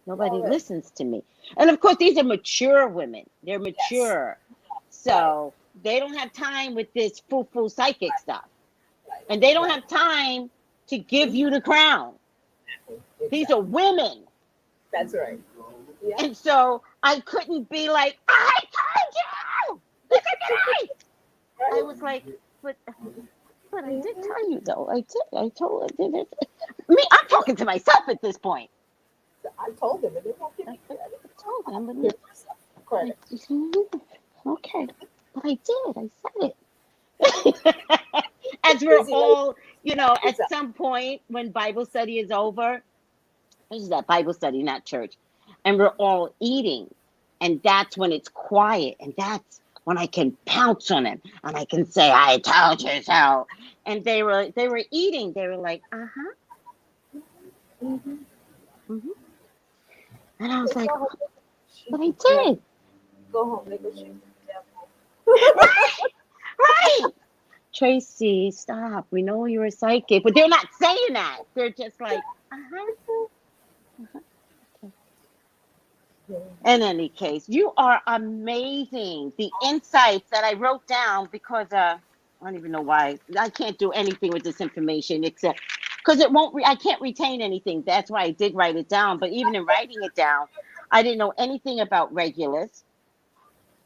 Nobody listens to me. And of course, these are mature women. They're mature. Yes. So they don't have time with this foo-foo psychic stuff. And they don't have time to give you the crown. Exactly. These are women. That's right. Yeah. And so I couldn't be like, I told you! Listen to me! Right. I was like, but I did tell you though. I did. I told you. Me, I'm talking to myself at this point. I told them, and they won't give me credit. I told them, but credit. Okay, but I did. I said it. As we're all, at some point when Bible study is over, this is that Bible study, not church, and we're all eating, and that's when it's quiet, and that's when I can pounce on him, and I can say, "I told you so." And they were eating. They were like, Mm-hmm. Mm-hmm. And I was like, but I did. Go home, nigga. She's right. Tracey, stop. We know you're a psychic, but they're not saying that. They're just like, In any case, you are amazing. The insights that I wrote down because I don't even know why I can't do anything with this information except because it won't. I can't retain anything. That's why I did write it down. But even in writing it down, I didn't know anything about Regulus.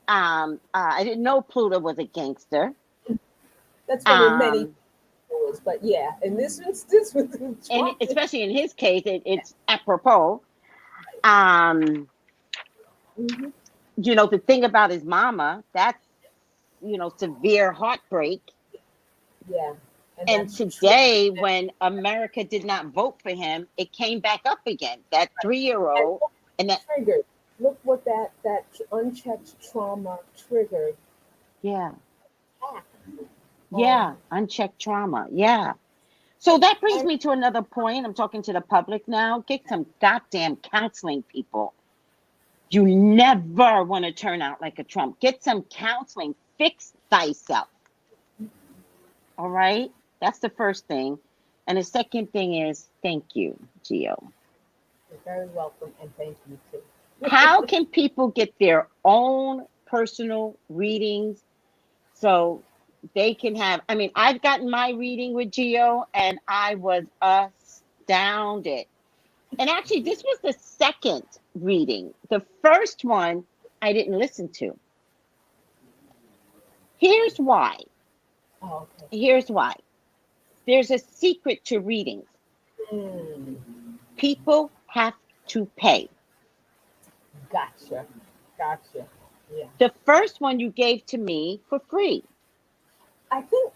I didn't know Pluto was a gangster. That's what many was, but yeah, in this instance, and especially in his case, it's apropos. The thing about his mama, that's severe heartbreak. Yeah. And today, when America did not vote for him, it came back up again. That 3-year-old and that triggered. Look what that unchecked trauma triggered. Yeah. Yeah, unchecked trauma. Yeah. So that brings me to another point. I'm talking to the public now. Get some goddamn counseling, people. You never want to turn out like a Trump. Get some counseling. Fix thyself. All right? That's the first thing. And the second thing is, thank you, Gio. You're very welcome, and thank you, too. How can people get their own personal readings so they can have, I've gotten my reading with Gio and I was astounded. And actually, this was the second reading. The first one I didn't listen to. Here's why. Oh, okay. Here's why. There's a secret to readings. People have to pay. Gotcha. Yeah. The first one you gave to me for free. I think,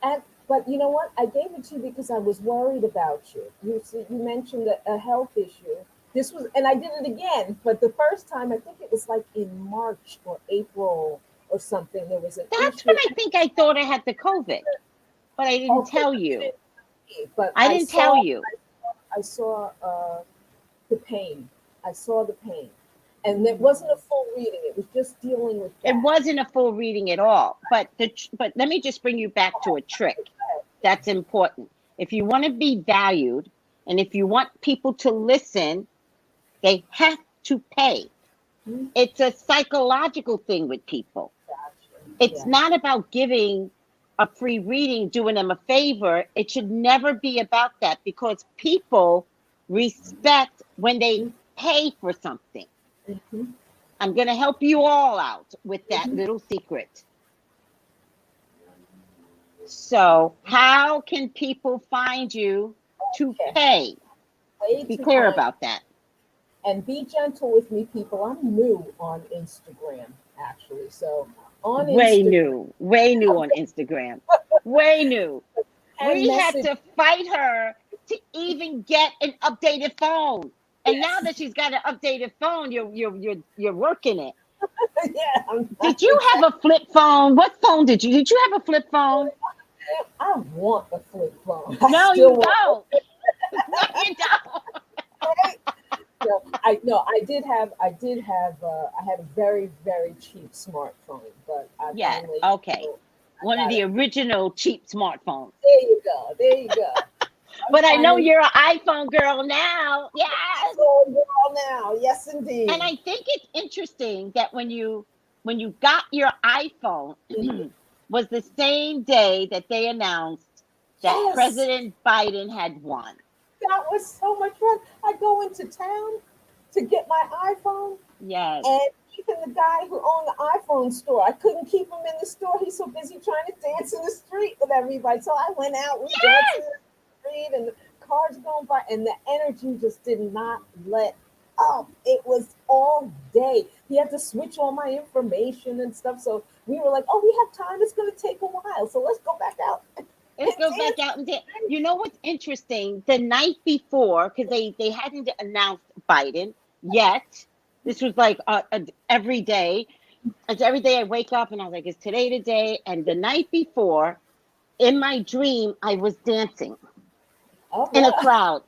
but you know what? I gave it to you because I was worried about you. You mentioned a health issue. This was, and I did it again, but the first time, I think it was like in March or April or something. There was an That's issue. when I think I thought I had the COVID, but I didn't tell you. But I didn't tell you. I saw the pain. I saw the pain. And it wasn't a full reading. It was just dealing with that. It wasn't a full reading at all. But let me just bring you back to a trick that's important. If you want to be valued and if you want people to listen, they have to pay. Mm-hmm. It's a psychological thing with people. Gotcha. It's not about giving a free reading, doing them a favor. It should never be about that, because people respect when they pay for something. Mm-hmm. I'm going to help you all out with that little secret. So, how can people find you to pay? Be clear about that. And be gentle with me, people. I'm new on Instagram, actually. So on Way Instagram, new on Instagram. Way new. We had to fight her to even get an updated phone. And now that she's got an updated phone, you're working it. Yeah. Did you have a flip phone? What phone did you have a flip phone? I want a flip phone. No, you don't. No, you don't. No, I had a very, very cheap smartphone, but I finally, okay. One of the original cheap smartphones. There you go. There you go. But I know you're an iPhone girl now. Yes. iPhone girl now. Yes, indeed. And I think it's interesting that when you got your iPhone was the same day that they announced that President Biden had won. That was so much fun. I go into town to get my iPhone. Yes. And even the guy who owned the iPhone store, I couldn't keep him in the store. He's so busy trying to dance in the street with everybody. So I went out, we danced in the street, and the cars going by, and the energy just did not let up. It was all day. He had to switch all my information and stuff. So we were like, oh, we have time. It's going to take a while. So let's go back out. Let's go back out and dance. You know what's interesting? The night before, because they hadn't announced Biden yet. This was like every day. It's every day I wake up and I was like, is today the day? And the night before, in my dream, I was dancing in a crowd.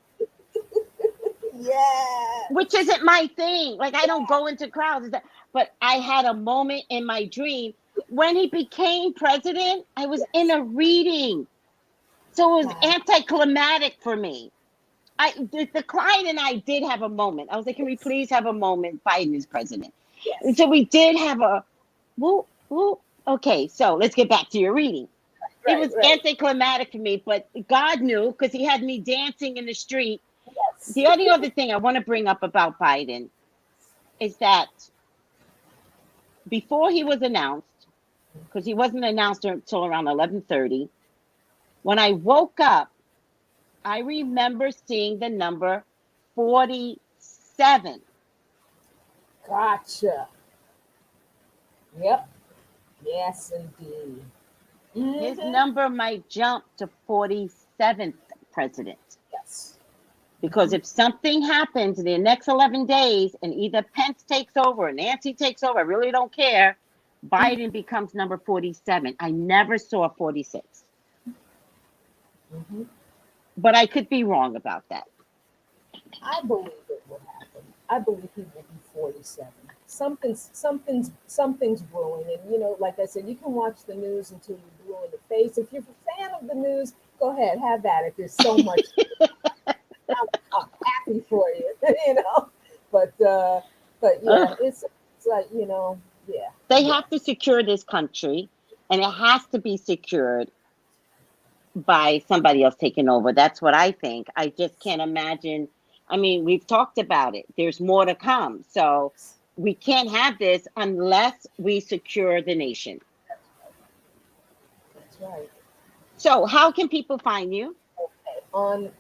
Yeah. Which isn't my thing. Like, I don't go into crowds. But I had a moment in my dream. When he became president, I was in a reading. So it was anticlimactic for me. The client and I did have a moment. I was like, can we please have a moment? Biden is president. Yes. And so we did have a, okay, so let's get back to your reading. It was anticlimactic for me, but God knew, because he had me dancing in the street. Yes. The only other thing I want to bring up about Biden is that before he was announced, because he wasn't announced until around 11:30, when I woke up, I remember seeing the number 47. Gotcha. Yep. Yes, indeed. Mm-hmm. His number might jump to 47th president. Yes. Because if something happens in the next 11 days and either Pence takes over or Nancy takes over, I really don't care, Biden becomes number 47. I never saw 46. Mm-hmm. But I could be wrong about that. I believe it will happen. I believe he will be 47. Something's brewing, and like I said, you can watch the news until you're blue in the face. If you're a fan of the news, go ahead, have at it. There's so much. I'm happy for you, But yeah, it's like yeah. They have to secure this country, and it has to be secured by somebody else taking over. That's what I think. I just can't imagine. I mean, we've talked about it. There's more to come. So we can't have this unless we secure the nation. That's right. So how can people find you? Okay. On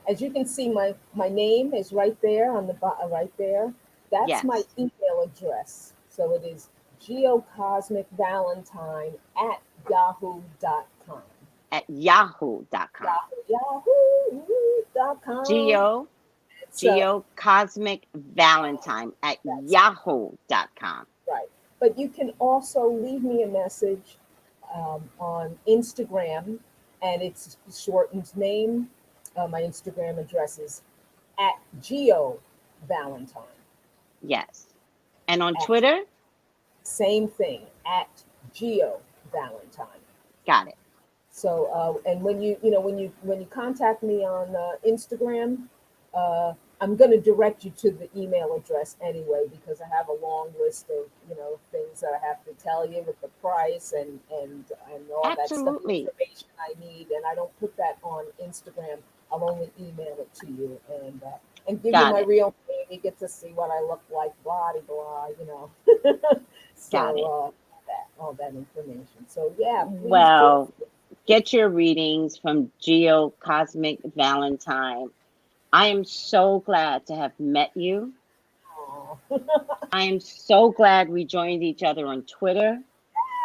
as you can see, my name is right there on the bottom, right there. That's my email address. So it is geocosmicvalentine@yahoo.com. At yahoo.com. Yahoo.com. geocosmicvalentine@yahoo.com. Right. But you can also leave me a message on Instagram, and it's shortened name. My Instagram address is @geovalentine. Yes. And on At, Twitter? same thing, at Geo Valentine. Got it. So, and when you contact me on Instagram, I'm going to direct you to the email address anyway, because I have a long list of things that I have to tell you with the price and all that stuff, Absolutely. information I need, and I don't put that on Instagram. I'll only email it to you and give you Got my it. real name. You get to see what I look like, blah blah, Got it. So all that information. So yeah, please do. Well, get your readings from Geo Cosmic Valentine. I am so glad to have met you. Aw. I am so glad we joined each other on Twitter.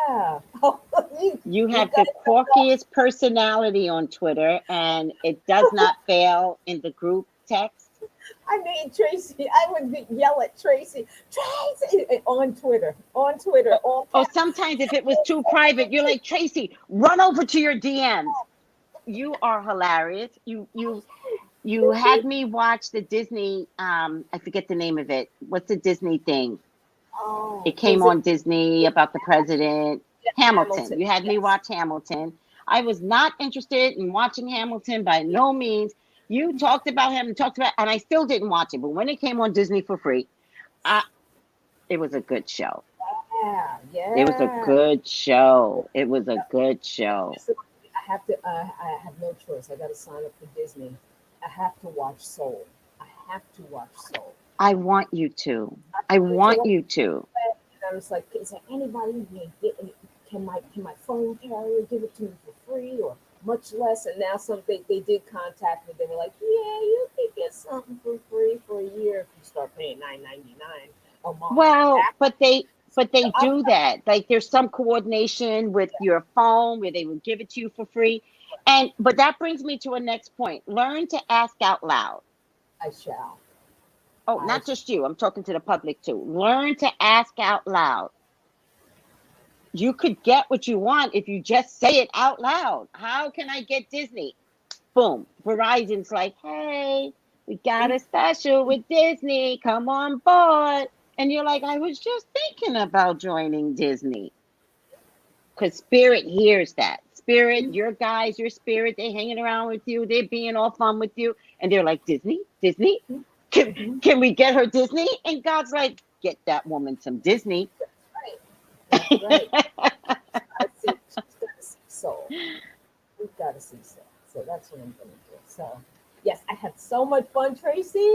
Yeah. Oh, You you have guys the quirkiest personality on Twitter, and it does not fail in the group text. I mean, Tracy, I would yell at Tracy on Twitter, all Or caps. sometimes if it was too private, you're like, Tracy, run over to your DMs. You are hilarious. You had me watch the Disney, I forget the name of it. What's the Disney thing? Oh, It came was it on Disney about the president. Hamilton. Hamilton? You had me Yes. watch Hamilton. I was not interested in watching Hamilton by no means. You talked about him and talked about, and I still didn't watch it. But when it came on Disney for free, I, it was a good show. Yeah, It was a yeah. good show. It was a good show. Listen, I have to. I have no choice. I got to sign up for Disney. I have to watch Soul. I have to watch Soul. I want you to. I So want you to. I was like, is there anybody who can my phone carrier give it to me for free or much less? And now they did contact me. They were like, yeah, you can get something for free for a year if you start paying $9.99 a month. Well, but they I'm, do that. Like there's some coordination with your phone where they will give it to you for free. And but that brings me to a next point. Learn to ask out loud. I shall. Oh, I not just you. I'm talking to the public too. Learn to ask out loud. You could get what you want if you just say it out loud. How can I get Disney? Boom. Verizon's like, hey, we got a special with Disney. Come on board. And you're like, I was just thinking about joining Disney. Because Spirit hears that. Spirit, your guys, your Spirit, they hanging around with you. They're being all fun with you. And they're like, Disney? Disney? Can we get her Disney? And God's like, get that woman some Disney. That's right. I see. She's got to see Soul. We've got to see Soul. So that's what I'm going to do. So yes, I had so much fun, Tracy.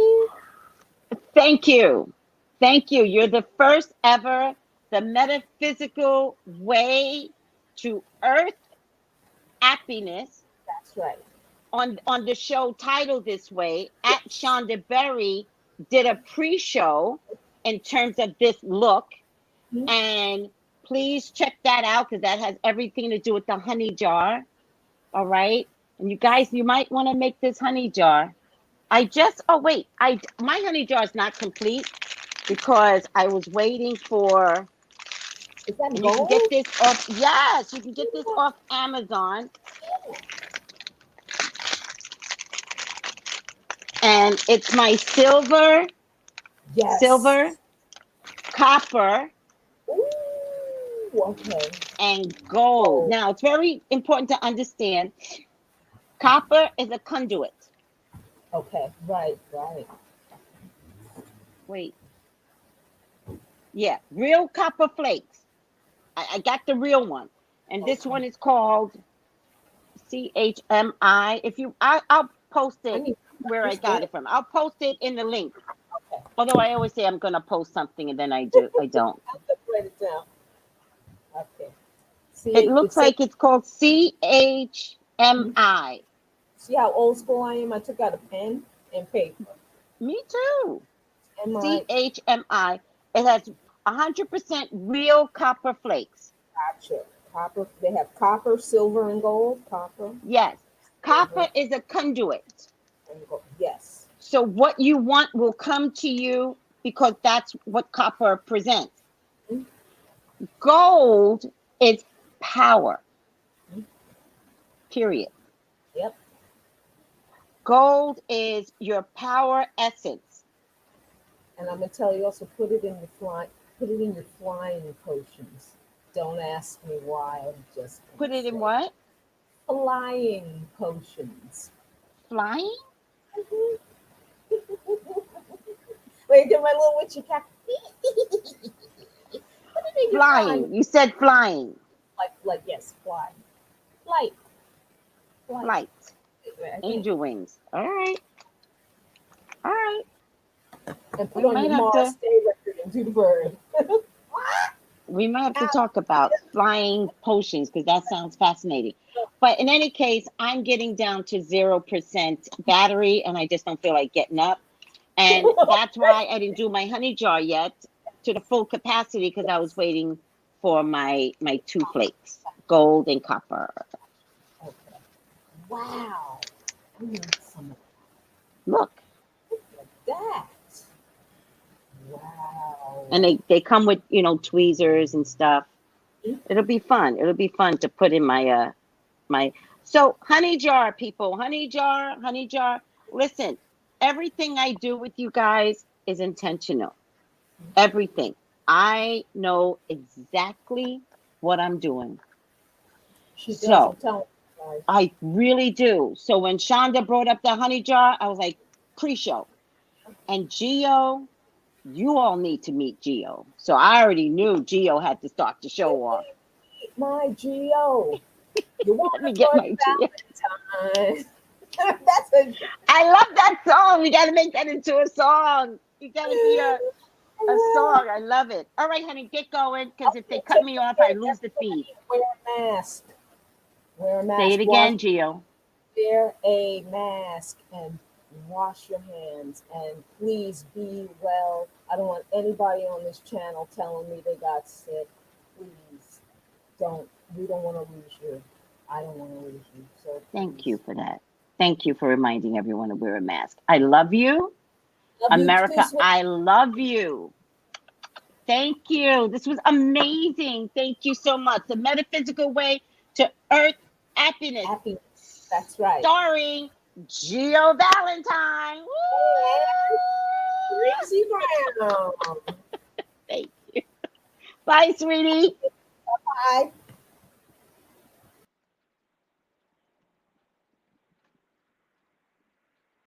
Thank you. Thank you. You're the first ever, the metaphysical way to earth happiness That's right. on the show titled this way. At Shonda Berry did a pre-show in terms of this look. Mhm. And please check that out because that has everything to do with the honey jar. All right. And you guys, you might want to make this honey jar. Oh wait, my honey jar is not complete because I was waiting for, Is that and you can get gold? this off, yes, you can get this off Amazon. And it's my silver, Yes. copper, Ooh, okay. and gold. Gold. Now, it's very important to understand copper is a conduit. Okay. Right. Right. Wait, yeah, real copper flakes. I got the real one. And this Okay. one is called CHMI. I'll post I it need where I this got good. it from. I'll post it in the link. Okay. Although I always say I'm going to post something and then I don't. I'll just write it down. Okay. It See, it looks says. like it's called CHMI. See how old school I am? I took out a pen and paper. Me too. Am I? CHMI. It has 100% real copper flakes. Gotcha. Copper. They have copper, silver, and gold. Copper, Yes. silver, Copper is a conduit. and gold. Yes. So what you want will come to you because that's what copper presents. Mhm. Gold is power. Period. Yep. Gold is your power essence. And I'm gonna tell you also put it in your flying potions. Don't ask me why. I'm just Put it in what? flying potions. Flying? Mhm. Wait, get my little witchy cat. Put it in your Flying. You said flying. like yes, fly, flight, flight. Flight. I think. Angel wings. All right. All right. And put We on might your have Mars to. stay record and do the bird. We might have to Ow. talk about flying potions because that sounds fascinating. But in any case, I'm getting down to 0% battery and I just don't feel like getting up. And that's why I didn't do my honey jar yet to the full capacity because I was waiting for my two flakes, gold and copper. Okay. Wow. I need some of Look. that. Wow. And they come with, tweezers and stuff. It'll be fun. It'll be fun to put in my so honey jar, people, honey jar. Listen, everything I do with you guys is intentional. Everything. I know exactly what I'm doing. She does. So I'm telling you guys. I really do. So when Shonda brought up the honey jar, I was like, pre-show. And Gio, you all need to meet Gio. So I already knew Gio had to start the show off. My Geo. You want Let me a get good my Gio. Valentine? That's a I love that song. We got to make that into a song. You got to be a song. I love it. All right, honey, get going because if they cut me off, I lose the feed. Wear a mask. Wear a mask. Say it again, Gio. Wear a mask and wash your hands. And please be well. I don't want anybody on this channel telling me they got sick. Please don't. We don't want to lose you. I don't want to lose you. So Thank you for that. Thank you for reminding everyone to wear a mask. I love you. Love America, you too, I love you. Thank you. This was amazing. Thank you so much. The metaphysical way to earth happiness. Happy. That's right. Starring Gio Valentine. Woo! Tracey Brown. Thank you. Bye, sweetie. Bye.